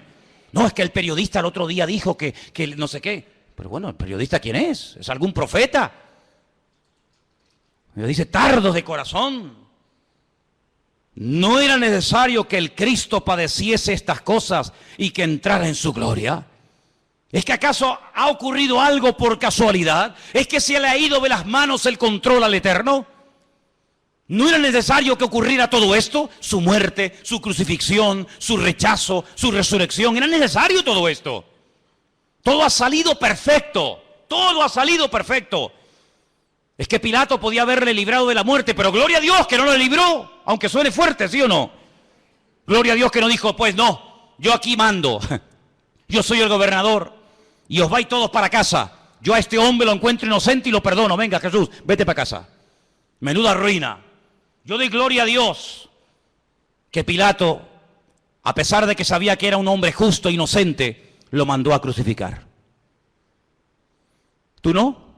No, es que el periodista el otro día dijo que no sé qué. Pero bueno, ¿el periodista quién es? ¿Es algún profeta? Me dice, tardos de corazón. ¿No era necesario que el Cristo padeciese estas cosas y que entrara en su gloria? ¿Es que acaso ha ocurrido algo por casualidad? ¿Es que se le ha ido de las manos el control al Eterno? ¿No era necesario que ocurriera todo esto? Su muerte, su crucifixión, su rechazo, su resurrección. ¿Era necesario todo esto? Todo ha salido perfecto. Todo ha salido perfecto. Es que Pilato podía haberle librado de la muerte, pero gloria a Dios que no lo libró, aunque suene fuerte, ¿sí o no? Gloria a Dios que no dijo, pues no, yo aquí mando, yo soy el gobernador y os vais todos para casa. Yo a este hombre lo encuentro inocente y lo perdono. Venga, Jesús, vete para casa. Menuda ruina. Yo doy gloria a Dios que Pilato, a pesar de que sabía que era un hombre justo e inocente, lo mandó a crucificar. ¿Tú no?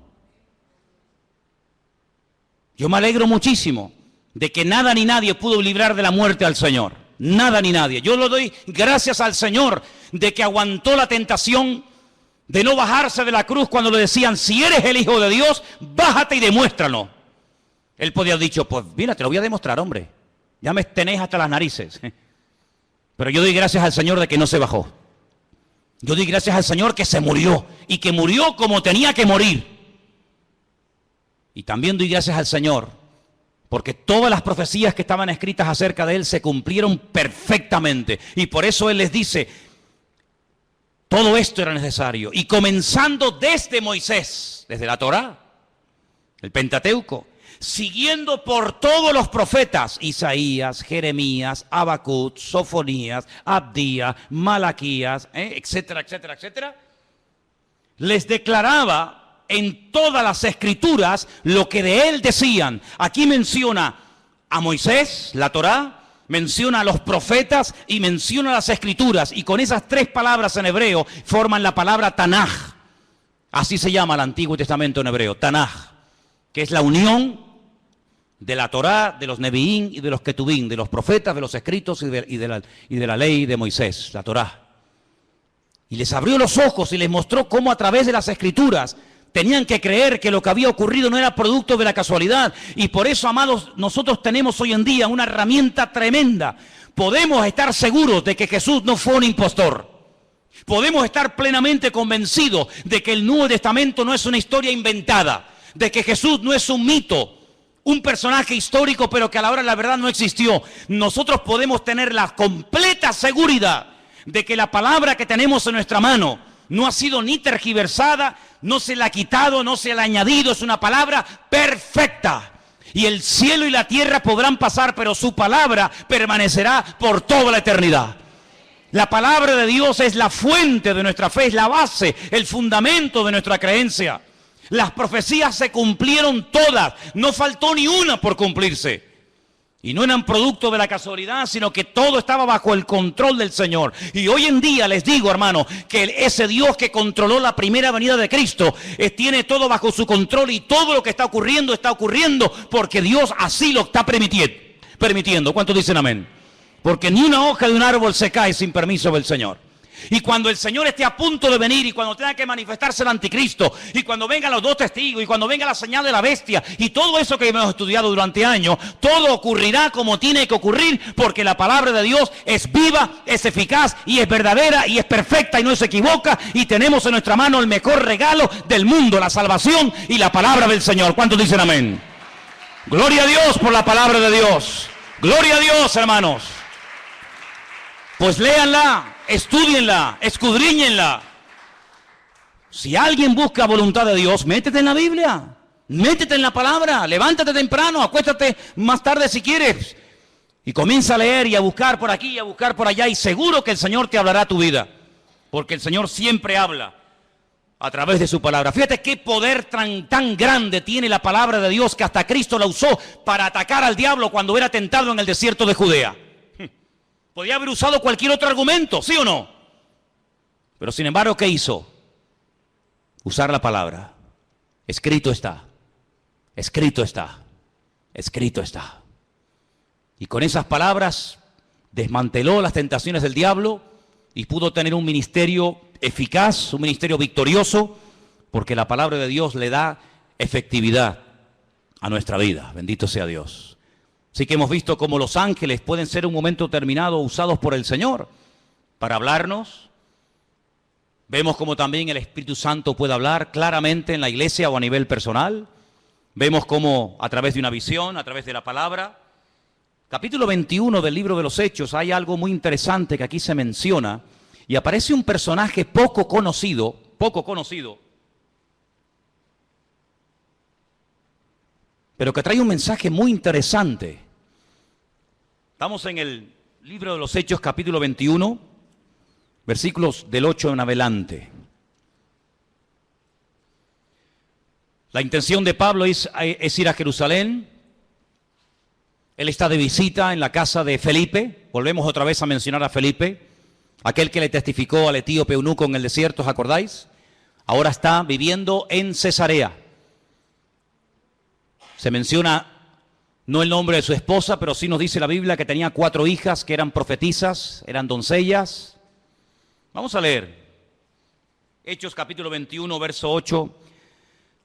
Yo me alegro muchísimo de que nada ni nadie pudo librar de la muerte al Señor. Nada ni nadie. Yo le doy gracias al Señor de que aguantó la tentación de no bajarse de la cruz cuando le decían, si eres el Hijo de Dios, bájate y demuéstralo. Él podía haber dicho, pues mira, te lo voy a demostrar, hombre. Ya me tenéis hasta las narices. Pero yo doy gracias al Señor de que no se bajó. Yo doy gracias al Señor que se murió y que murió como tenía que morir. Y también doy gracias al Señor porque todas las profecías que estaban escritas acerca de Él se cumplieron perfectamente. Y por eso Él les dice, todo esto era necesario. Y comenzando desde Moisés, desde la Torá, el Pentateuco, siguiendo por todos los profetas, Isaías, Jeremías, Habacuc, Sofonías, Abdías, Malaquías, etcétera, etcétera, etcétera, les declaraba en todas las escrituras lo que de él decían. Aquí menciona a Moisés, la Torá, menciona a los profetas y menciona las escrituras. Y con esas tres palabras en hebreo forman la palabra Tanaj. Así se llama el Antiguo Testamento en hebreo, Tanaj, que es la unión de la Torá, de los Neviín y de los Ketubín, de los profetas, de los escritos y de la ley de Moisés, la Torá. Y les abrió los ojos y les mostró cómo a través de las escrituras tenían que creer que lo que había ocurrido no era producto de la casualidad. Y por eso, amados, nosotros tenemos hoy en día una herramienta tremenda. Podemos estar seguros de que Jesús no fue un impostor. Podemos estar plenamente convencidos de que el Nuevo Testamento no es una historia inventada, de que Jesús no es un mito, un personaje histórico, pero que a la hora de la verdad no existió. Nosotros podemos tener la completa seguridad de que la palabra que tenemos en nuestra mano no ha sido ni tergiversada, no se la ha quitado, no se la ha añadido, es una palabra perfecta. Y el cielo y la tierra podrán pasar, pero su palabra permanecerá por toda la eternidad. La palabra de Dios es la fuente de nuestra fe, es la base, el fundamento de nuestra creencia. Las profecías se cumplieron todas, no faltó ni una por cumplirse. Y no eran producto de la casualidad, sino que todo estaba bajo el control del Señor. Y hoy en día les digo, hermano, que ese Dios que controló la primera venida de Cristo, tiene todo bajo su control, y todo lo que está ocurriendo porque Dios así lo está permitiendo. ¿Cuántos dicen amén? Porque ni una hoja de un árbol se cae sin permiso del Señor. Y cuando el Señor esté a punto de venir, y cuando tenga que manifestarse el anticristo, y cuando vengan los dos testigos, y cuando venga la señal de la bestia, y todo eso que hemos estudiado durante años, todo ocurrirá como tiene que ocurrir, porque la palabra de Dios es viva, es eficaz, y es verdadera, y es perfecta, y no se equivoca, y tenemos en nuestra mano el mejor regalo del mundo, la salvación y la palabra del Señor. ¿Cuántos dicen amén? Gloria a Dios por la palabra de Dios. Gloria a Dios, hermanos. Pues léanla, estúdienla, escudriñenla. Si alguien busca voluntad de Dios, métete en la Biblia, métete en la palabra, levántate temprano, acuéstate más tarde si quieres, y comienza a leer y a buscar por aquí y a buscar por allá, y seguro que el Señor te hablará tu vida, porque el Señor siempre habla a través de su palabra. Fíjate qué poder tan grande tiene la palabra de Dios, que hasta Cristo la usó para atacar al diablo cuando era tentado en el desierto de Judea. Podía haber usado cualquier otro argumento, ¿sí o no? Pero sin embargo, ¿qué hizo? Usar la palabra. Escrito está, escrito está, escrito está. Y con esas palabras desmanteló las tentaciones del diablo y pudo tener un ministerio eficaz, un ministerio victorioso, porque la palabra de Dios le da efectividad a nuestra vida. Bendito sea Dios. Así que hemos visto cómo los ángeles pueden ser en un momento determinado usados por el Señor para hablarnos. Vemos cómo también el Espíritu Santo puede hablar claramente en la iglesia o a nivel personal. Vemos cómo a través de una visión, a través de la palabra. Capítulo 21 del libro de los Hechos, hay algo muy interesante que aquí se menciona, y aparece un personaje poco conocido, pero que trae un mensaje muy interesante. Estamos en el libro de los Hechos, capítulo 21, versículos del 8 en adelante. La intención de Pablo es ir a Jerusalén. Él está de visita en la casa de Felipe. Volvemos otra vez a mencionar a Felipe, aquel que le testificó al etíope eunuco en el desierto, ¿os acordáis? Ahora está viviendo en Cesarea. Se menciona no el nombre de su esposa, pero sí nos dice la Biblia que tenía 4 hijas que eran profetisas, eran doncellas. Vamos a leer Hechos capítulo 21, verso 8.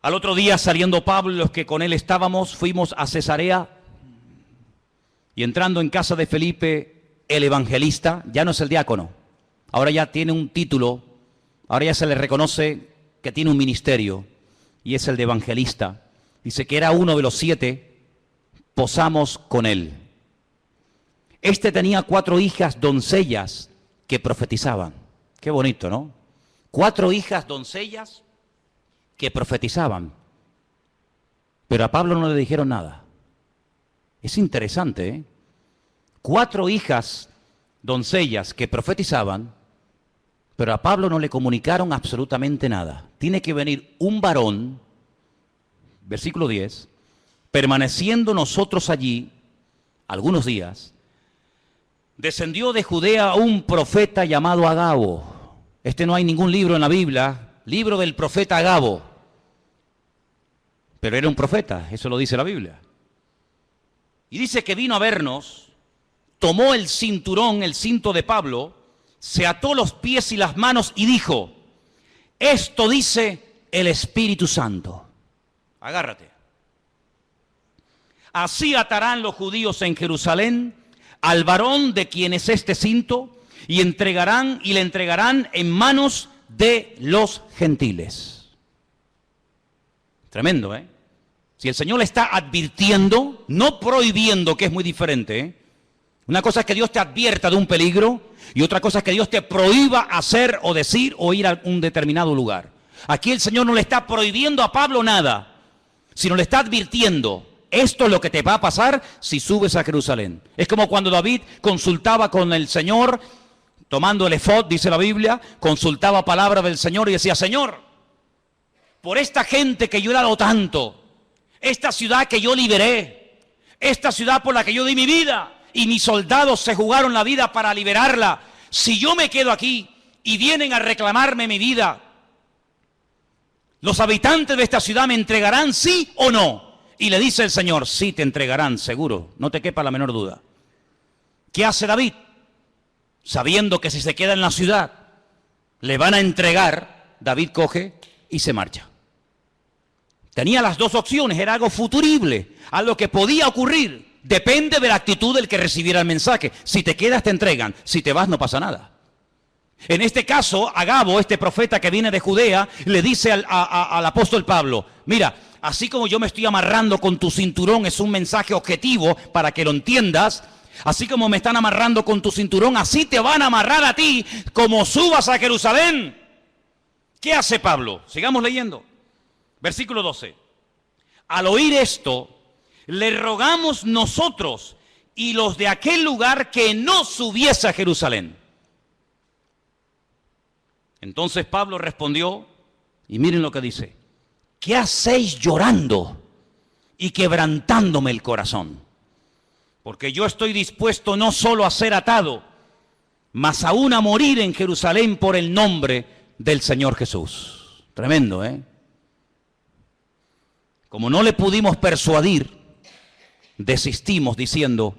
Al otro día, saliendo Pablo y los que con él estábamos, fuimos a Cesarea, y entrando en casa de Felipe, el evangelista, ya no es el diácono, ahora ya tiene un título, ahora ya se le reconoce que tiene un ministerio, y es el de evangelista. Dice que era uno de los 7, posamos con él. Este tenía 4 hijas doncellas que profetizaban. Qué bonito, ¿no? 4 hijas doncellas que profetizaban. Pero a Pablo no le dijeron nada. Es interesante, ¿eh? 4 hijas doncellas que profetizaban, pero a Pablo no le comunicaron absolutamente nada. Tiene que venir un varón. Versículo 10, permaneciendo nosotros allí algunos días, descendió de Judea un profeta llamado Agabo. No hay ningún libro en la Biblia, libro del profeta Agabo, pero era un profeta, eso lo dice la Biblia. Y dice que vino a vernos, tomó el cinturón, el cinto de Pablo, se ató los pies y las manos y dijo: esto dice el Espíritu Santo. Agárrate. Así atarán los judíos en Jerusalén al varón de quien es este cinto, y le entregarán en manos de los gentiles. Tremendo, ¿eh? Si el Señor le está advirtiendo, no prohibiendo, que es muy diferente, ¿eh? Una cosa es que Dios te advierta de un peligro, y otra cosa es que Dios te prohíba hacer o decir o ir a un determinado lugar. Aquí el Señor no le está prohibiendo a Pablo nada, sino le está advirtiendo: esto es lo que te va a pasar si subes a Jerusalén. Es como cuando David consultaba con el Señor, tomando el efod, dice la Biblia, consultaba palabra del Señor y decía: Señor, por esta gente que yo he dado tanto, esta ciudad que yo liberé, esta ciudad por la que yo di mi vida y mis soldados se jugaron la vida para liberarla. Si yo me quedo aquí y vienen a reclamarme mi vida, ¿los habitantes de esta ciudad me entregarán sí o no? Y le dice el Señor, sí te entregarán, seguro, no te quepa la menor duda. ¿Qué hace David? Sabiendo que si se queda en la ciudad, le van a entregar, David coge y se marcha. Tenía las dos opciones, era algo futurible, algo que podía ocurrir. Depende de la actitud del que recibiera el mensaje. Si te quedas, te entregan. Si te vas, no pasa nada. En este caso, Agabo, este profeta que viene de Judea, le dice al apóstol Pablo, mira, así como yo me estoy amarrando con tu cinturón, es un mensaje objetivo para que lo entiendas, así como me están amarrando con tu cinturón, así te van a amarrar a ti como subas a Jerusalén. ¿Qué hace Pablo? Sigamos leyendo. Versículo 12. Al oír esto, le rogamos nosotros y los de aquel lugar que no subiese a Jerusalén. Entonces Pablo respondió, y miren lo que dice, ¿qué hacéis llorando y quebrantándome el corazón? Porque yo estoy dispuesto no solo a ser atado, mas aún a morir en Jerusalén por el nombre del Señor Jesús. Tremendo, ¿eh? Como no le pudimos persuadir, desistimos diciendo,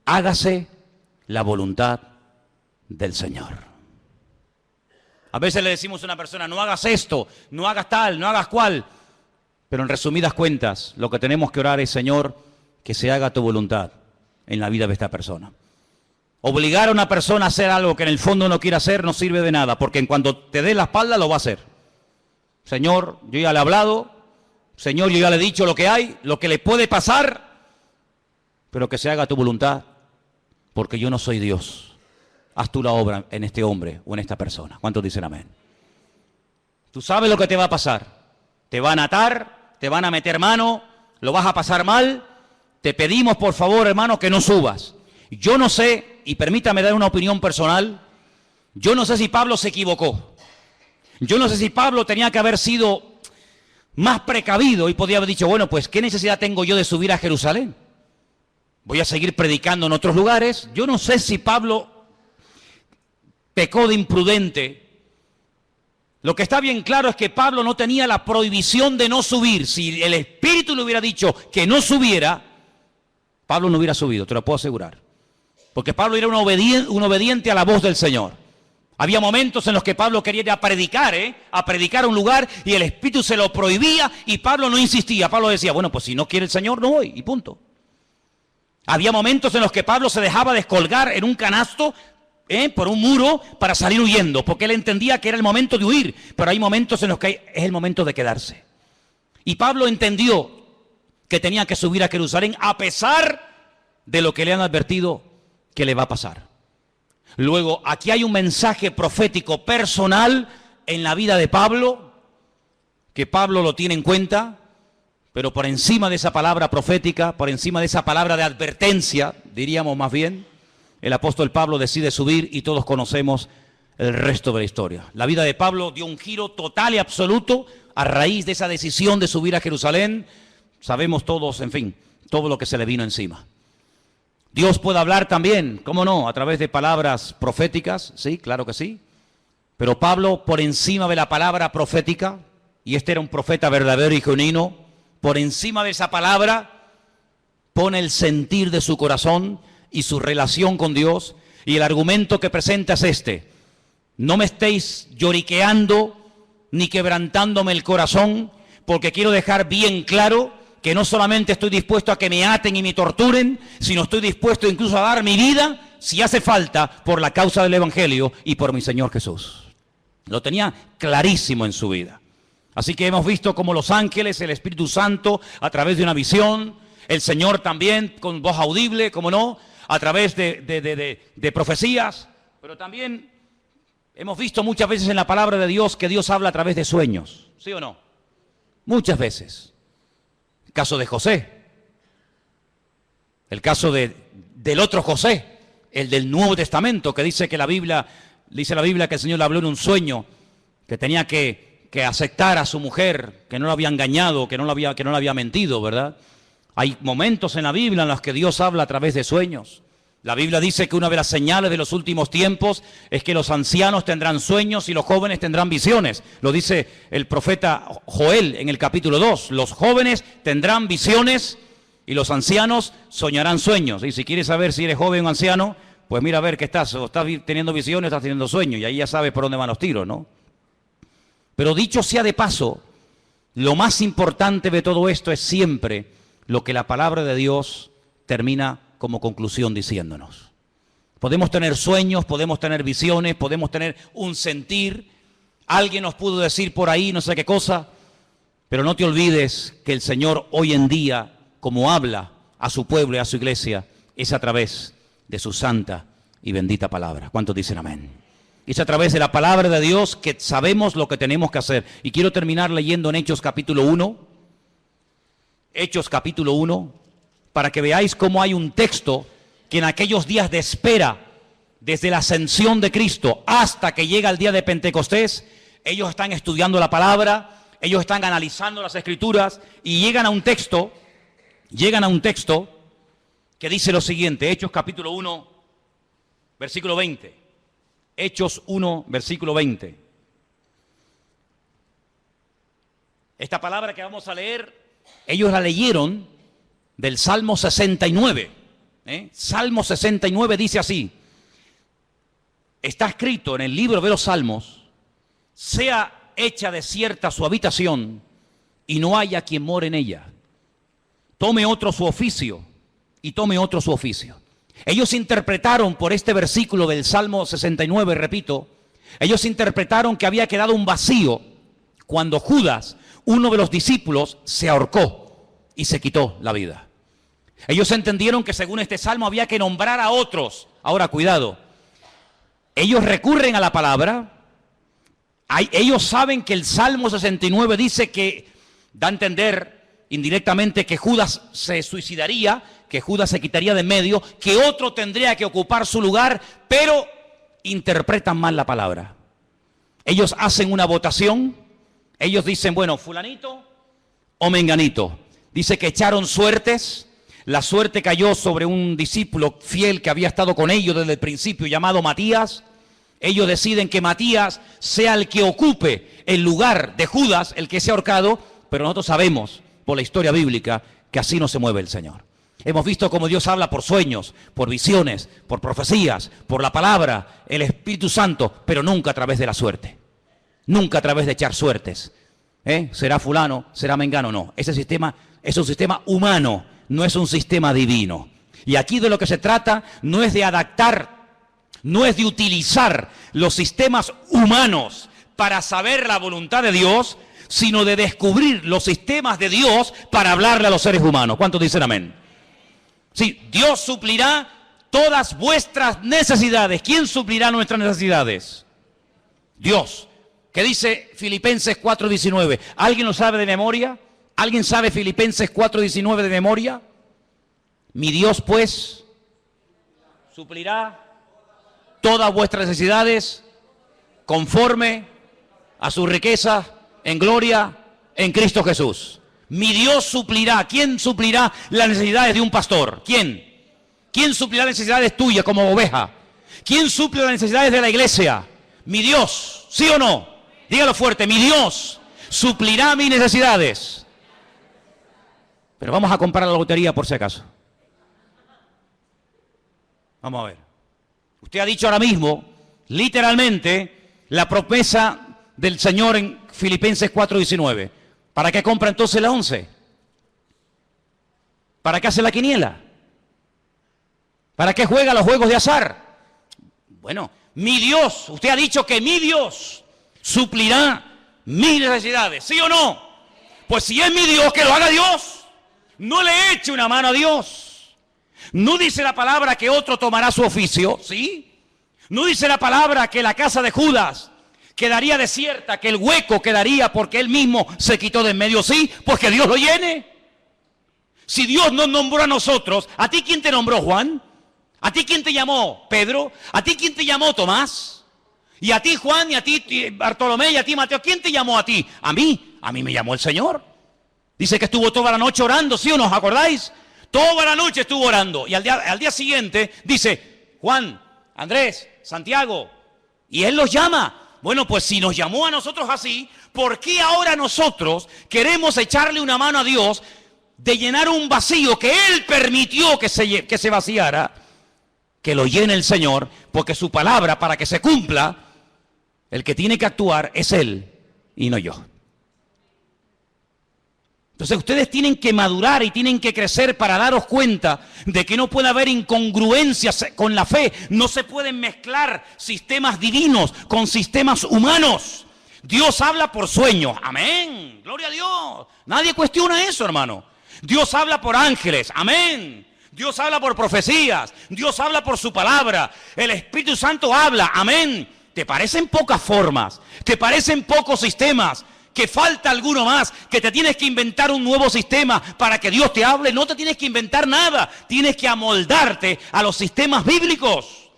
hágase la voluntad del Señor. A veces le decimos a una persona, no hagas esto, no hagas tal, no hagas cual. Pero en resumidas cuentas, lo que tenemos que orar es, Señor, que se haga tu voluntad en la vida de esta persona. Obligar a una persona a hacer algo que en el fondo no quiere hacer no sirve de nada, porque en cuanto te dé la espalda lo va a hacer. Señor, yo ya le he hablado, Señor, yo ya le he dicho lo que hay, lo que le puede pasar, pero que se haga tu voluntad, porque yo no soy Dios. Haz tú la obra en este hombre o en esta persona. ¿Cuántos dicen amén? Tú sabes lo que te va a pasar. Te van a atar, te van a meter mano, lo vas a pasar mal. Te pedimos, por favor, hermano, que no subas. Yo no sé, y permítame dar una opinión personal, yo no sé si Pablo se equivocó. Yo no sé si Pablo tenía que haber sido más precavido y podía haber dicho, bueno, pues, ¿qué necesidad tengo yo de subir a Jerusalén? Voy a seguir predicando en otros lugares. Yo no sé si Pablo pecó de imprudente. Lo que está bien claro es que Pablo no tenía la prohibición de no subir. Si el Espíritu le hubiera dicho que no subiera, Pablo no hubiera subido, te lo puedo asegurar. Porque Pablo era un obediente a la voz del Señor. Había momentos en los que Pablo quería ir a predicar a un lugar y el Espíritu se lo prohibía y Pablo no insistía. Pablo decía, bueno, pues si no quiere el Señor, no voy, y punto. Había momentos en los que Pablo se dejaba descolgar en un canasto por un muro para salir huyendo, porque él entendía que era el momento de huir, pero hay momentos en los que es el momento de quedarse. Y Pablo entendió que tenía que subir a Jerusalén a pesar de lo que le han advertido que le va a pasar. Luego, aquí hay un mensaje profético personal en la vida de Pablo, que Pablo lo tiene en cuenta, pero por encima de esa palabra profética, por encima de esa palabra de advertencia, diríamos más bien, el apóstol Pablo decide subir y todos conocemos el resto de la historia. La vida de Pablo dio un giro total y absoluto a raíz de esa decisión de subir a Jerusalén. Sabemos todos, en fin, todo lo que se le vino encima. Dios puede hablar también, ¿cómo no? A través de palabras proféticas, sí, claro que sí. Pero Pablo, por encima de la palabra profética, y este era un profeta verdadero y genuino, por encima de esa palabra, pone el sentir de su corazón y su relación con Dios, y el argumento que presenta es este: no me estéis lloriqueando ni quebrantándome el corazón, porque quiero dejar bien claro que no solamente estoy dispuesto a que me aten y me torturen, sino estoy dispuesto incluso a dar mi vida, si hace falta, por la causa del Evangelio y por mi Señor Jesús. Lo tenía clarísimo en su vida. Así que hemos visto cómo los ángeles, el Espíritu Santo, a través de una visión, el Señor también con voz audible, como no, a través de profecías, pero también hemos visto muchas veces en la palabra de Dios que Dios habla a través de sueños, ¿sí o no? Muchas veces. El caso de José, el caso del otro José, el del Nuevo Testamento, que dice que dice la Biblia que el Señor le habló en un sueño, que tenía que que aceptara a su mujer, que no la había engañado, que no le había mentido, ¿verdad? Hay momentos en la Biblia en los que Dios habla a través de sueños. La Biblia dice que una de las señales de los últimos tiempos es que los ancianos tendrán sueños y los jóvenes tendrán visiones. Lo dice el profeta Joel en el capítulo 2. Los jóvenes tendrán visiones y los ancianos soñarán sueños. Y si quieres saber si eres joven o anciano, pues mira a ver qué estás. O estás teniendo visiones o estás teniendo sueños. Y ahí ya sabes por dónde van los tiros, ¿no? Pero dicho sea de paso, lo más importante de todo esto es siempre lo que la palabra de Dios termina como conclusión diciéndonos. Podemos tener sueños, podemos tener visiones, podemos tener un sentir. Alguien nos pudo decir por ahí no sé qué cosa, pero no te olvides que el Señor hoy en día, como habla a su pueblo y a su iglesia, es a través de su santa y bendita palabra. ¿Cuántos dicen amén? Es a través de la palabra de Dios que sabemos lo que tenemos que hacer. Y quiero terminar leyendo en Hechos capítulo 1. Hechos capítulo 1. Para que veáis cómo hay un texto que en aquellos días de espera, desde la ascensión de Cristo hasta que llega el día de Pentecostés, ellos están estudiando la palabra, ellos están analizando las Escrituras y llegan a un texto que dice lo siguiente, Hechos capítulo 1, versículo 20. Hechos 1, versículo 20. Esta palabra que vamos a leer, ellos la leyeron del Salmo 69. Salmo 69 dice así: está escrito en el libro de los Salmos, sea hecha desierta su habitación y no haya quien more en ella. Tome otro su oficio y tome otro su oficio. Ellos interpretaron por este versículo del Salmo 69, repito, ellos interpretaron que había quedado un vacío cuando Judas, uno de los discípulos, se ahorcó y se quitó la vida. Ellos entendieron que según este salmo había que nombrar a otros. Ahora, cuidado, ellos recurren a la palabra, ellos saben que el Salmo 69 dice que, da a entender indirectamente que Judas se suicidaría, que Judas se quitaría de en medio, que otro tendría que ocupar su lugar, pero interpretan mal la palabra. Ellos hacen una votación, ellos dicen, bueno, fulanito o menganito. Dice que echaron suertes. La suerte cayó sobre un discípulo fiel que había estado con ellos desde el principio, llamado Matías. Ellos deciden que Matías sea el que ocupe el lugar de Judas, el que se ha ahorcado, pero nosotros sabemos, por la historia bíblica, que así no se mueve el Señor. Hemos visto cómo Dios habla por sueños, por visiones, por profecías, por la palabra, el Espíritu Santo, pero nunca a través de la suerte. Nunca a través de echar suertes. ¿Será fulano? ¿Será mengano? No. Ese sistema es un sistema humano. No es un sistema divino. Y aquí de lo que se trata no es de adaptar, no es de utilizar los sistemas humanos para saber la voluntad de Dios, sino de descubrir los sistemas de Dios para hablarle a los seres humanos. ¿Cuántos dicen amén? Sí, Dios suplirá todas vuestras necesidades. ¿Quién suplirá nuestras necesidades? Dios. ¿Qué dice Filipenses 4:19? ¿Alguien lo sabe de memoria? ¿Alguien sabe Filipenses 4:19 de memoria? Mi Dios, pues, suplirá todas vuestras necesidades conforme a su riqueza en gloria en Cristo Jesús. Mi Dios suplirá. ¿Quién suplirá las necesidades de un pastor? ¿Quién? ¿Quién suplirá las necesidades tuyas como oveja? ¿Quién suple las necesidades de la iglesia? Mi Dios. ¿Sí o no? Dígalo fuerte. Mi Dios suplirá mis necesidades. Pero vamos a comprar la lotería por si acaso. Vamos a ver. Usted ha dicho ahora mismo, literalmente, la promesa del Señor en Filipenses 4:19. ¿Para qué compra entonces la 11? ¿Para qué hace la quiniela? ¿Para qué juega los juegos de azar? Bueno, mi Dios, usted ha dicho que mi Dios suplirá mis necesidades, ¿sí o no? Pues si es mi Dios, que lo haga Dios. No le eche una mano a Dios. No dice la palabra que otro tomará su oficio, ¿sí? No dice la palabra que la casa de Judas quedaría desierta, que el hueco quedaría porque él mismo se quitó de en medio, ¿sí? Pues que Dios lo llene. Si Dios nos nombró a nosotros, ¿a ti quién te nombró, Juan? ¿A ti quién te llamó, Pedro? ¿A ti quién te llamó, Tomás? Y a ti, Juan, y a ti, Bartolomé, y a ti, Mateo. ¿Quién te llamó a ti? A mí me llamó el Señor. Dice que estuvo toda la noche orando, ¿sí o no? ¿Os acordáis? Toda la noche estuvo orando. Y al día siguiente dice, Juan, Andrés, Santiago, y Él los llama. Bueno, pues si nos llamó a nosotros así, ¿por qué ahora nosotros queremos echarle una mano a Dios de llenar un vacío que Él permitió que se vaciara? Que lo llene el Señor, porque su palabra, para que se cumpla, el que tiene que actuar es Él y no yo. Entonces ustedes tienen que madurar y tienen que crecer para daros cuenta de que no puede haber incongruencias con la fe. No se pueden mezclar sistemas divinos con sistemas humanos. Dios habla por sueños. Amén. Gloria a Dios. Nadie cuestiona eso, hermano. Dios habla por ángeles. Amén. Dios habla por profecías. Dios habla por su palabra. El Espíritu Santo habla. Amén. ¿Te parecen pocas formas? ¿Te parecen pocos sistemas? Que falta alguno más, que te tienes que inventar un nuevo sistema para que Dios te hable. No te tienes que inventar nada, tienes que amoldarte a los sistemas bíblicos.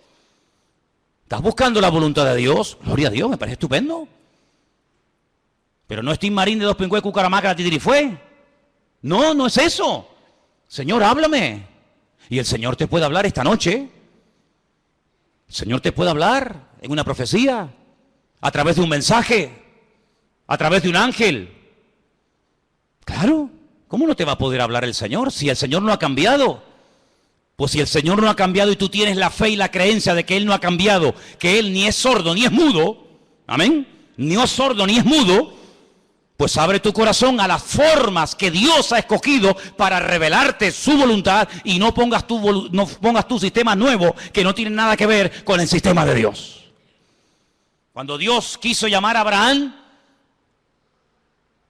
¿Estás buscando la voluntad de Dios? Gloria a Dios, me parece estupendo. Pero no es Tim Marín de Dos Pingües, Cucaramaca, la Titirifue. No, no es eso. Señor, háblame. Y el Señor te puede hablar esta noche. El Señor te puede hablar en una profecía, a través de un mensaje, a través de un ángel. Claro, ¿cómo no te va a poder hablar el Señor si el Señor no ha cambiado? Pues si el Señor no ha cambiado y tú tienes la fe y la creencia de que Él no ha cambiado, que Él ni es sordo ni es mudo, amén, ni es sordo ni es mudo, pues abre tu corazón a las formas que Dios ha escogido para revelarte su voluntad y no pongas tu sistema nuevo que no tiene nada que ver con el sistema de Dios. Cuando Dios quiso llamar a Abraham,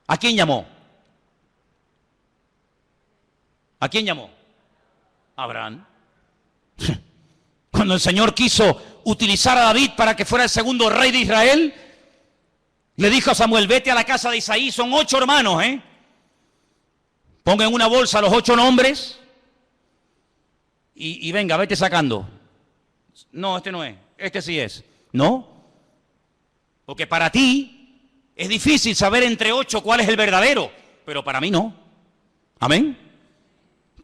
¿a quién llamó? ¿A quién llamó? A Abraham. Cuando el Señor quiso utilizar a David para que fuera el segundo rey de Israel, le dijo a Samuel, vete a la casa de Isaí, son 8 hermanos, ponga en una bolsa los 8 nombres y venga, vete sacando. No, este no es, este sí es. ¿No? Porque para ti es difícil saber entre 8 cuál es el verdadero, pero para mí no. ¿Amén?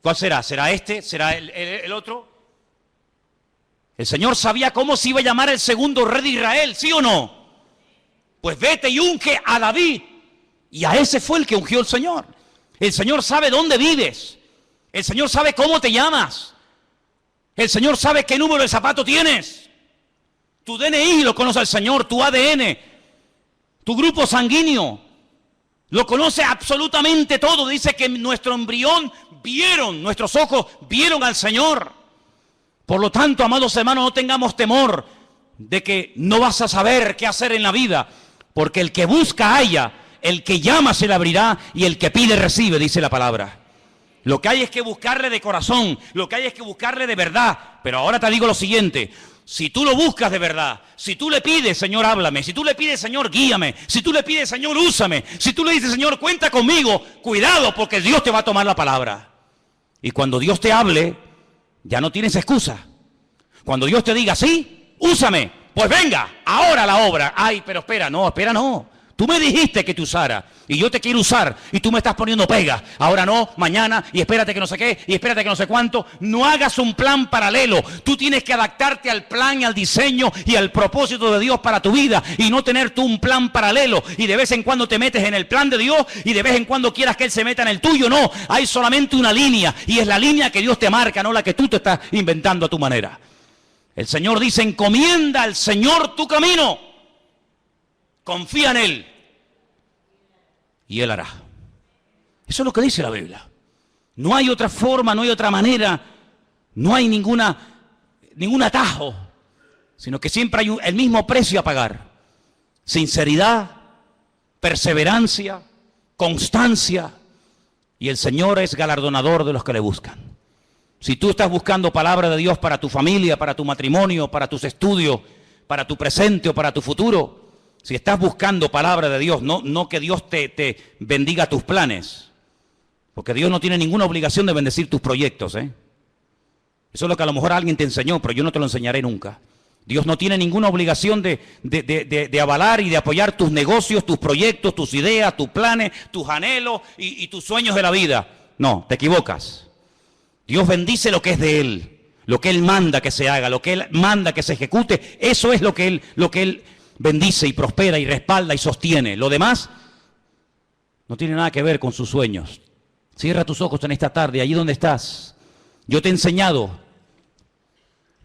¿Cuál será? ¿Será este? ¿Será el otro? El Señor sabía cómo se iba a llamar el segundo rey de Israel, ¿sí o no? Pues vete y unge a David. Y a ese fue el que ungió el Señor. El Señor sabe dónde vives. El Señor sabe cómo te llamas. El Señor sabe qué número de zapato tienes. Tu DNI lo conoce el Señor, tu ADN, tu grupo sanguíneo, lo conoce absolutamente todo. Dice que nuestro embrión nuestros ojos vieron al Señor. Por lo tanto, amados hermanos, no tengamos temor de que no vas a saber qué hacer en la vida, porque el que busca halla, el que llama se le abrirá y el que pide recibe, dice la palabra. Lo que hay es que buscarle de corazón, lo que hay es que buscarle de verdad. Pero ahora te digo lo siguiente: si tú lo buscas de verdad, si tú le pides, Señor, háblame, si tú le pides, Señor, guíame, si tú le pides, Señor, úsame, si tú le dices, Señor, cuenta conmigo, cuidado, porque Dios te va a tomar la palabra. Y cuando Dios te hable, ya no tienes excusa. Cuando Dios te diga, sí, úsame, pues venga, ahora la obra. Ay, pero espera, no. Tú me dijiste que te usara y yo te quiero usar y tú me estás poniendo pegas. Ahora no, mañana, y espérate que no sé qué, y espérate que no sé cuánto. No hagas un plan paralelo. Tú tienes que adaptarte al plan y al diseño y al propósito de Dios para tu vida y no tener tú un plan paralelo y de vez en cuando te metes en el plan de Dios y de vez en cuando quieras que Él se meta en el tuyo. No, hay solamente una línea y es la línea que Dios te marca, no la que tú te estás inventando a tu manera. El Señor dice, encomienda al Señor tu camino, confía en Él y Él hará. Eso es lo que dice la Biblia. No hay otra forma, no hay otra manera, no hay ningún atajo, sino que siempre hay el mismo precio a pagar. Sinceridad, perseverancia, constancia, y el Señor es galardonador de los que le buscan. Si tú estás buscando palabra de Dios para tu familia, para tu matrimonio, para tus estudios, para tu presente o para tu futuro, si estás buscando palabra de Dios, no que Dios te bendiga tus planes, porque Dios no tiene ninguna obligación de bendecir tus proyectos, Eso es lo que a lo mejor alguien te enseñó, pero yo no te lo enseñaré nunca. Dios no tiene ninguna obligación de avalar y de apoyar tus negocios, tus proyectos, tus ideas, tus planes, tus anhelos y tus sueños de la vida. No, te equivocas. Dios bendice lo que es de Él, lo que Él manda que se haga, lo que Él manda que se ejecute. Eso es lo que Él bendice y prospera y respalda y sostiene. Lo demás no tiene nada que ver con sus sueños. Cierra tus ojos en esta tarde, allí donde estás. Yo te he enseñado.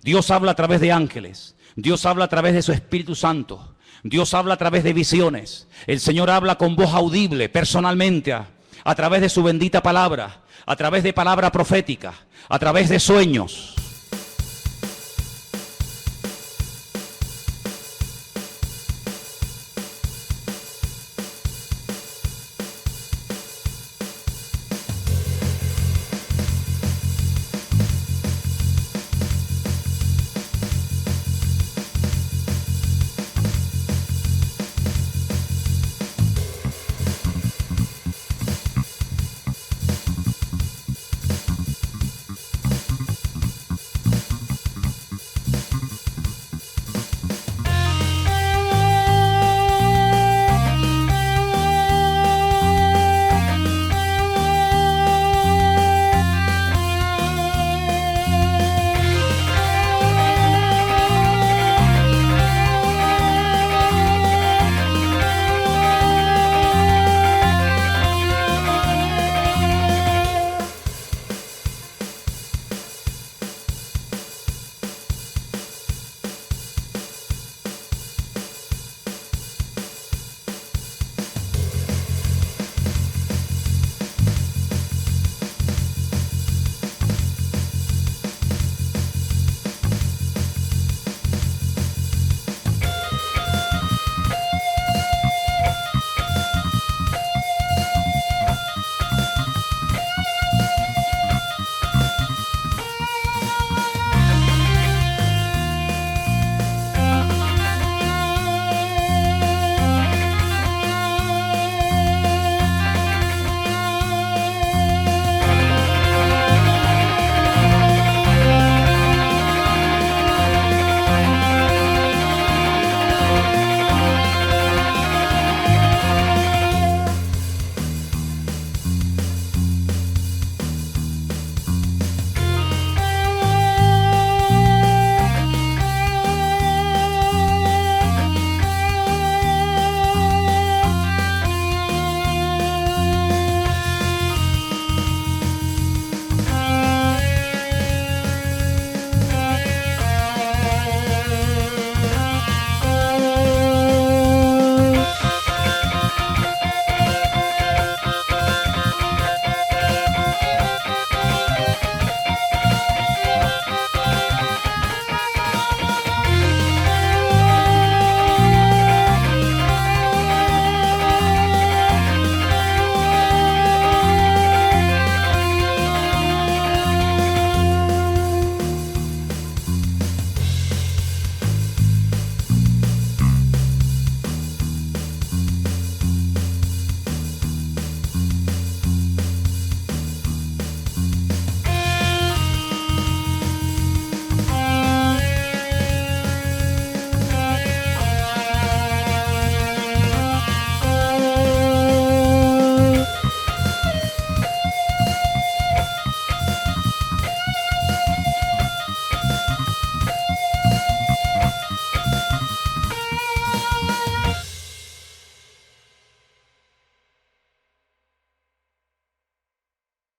Dios habla a través de ángeles. Dios habla a través de su Espíritu Santo. Dios habla a través de visiones. El Señor habla con voz audible, personalmente, a través de su bendita palabra, a través de palabra profética, a través de sueños.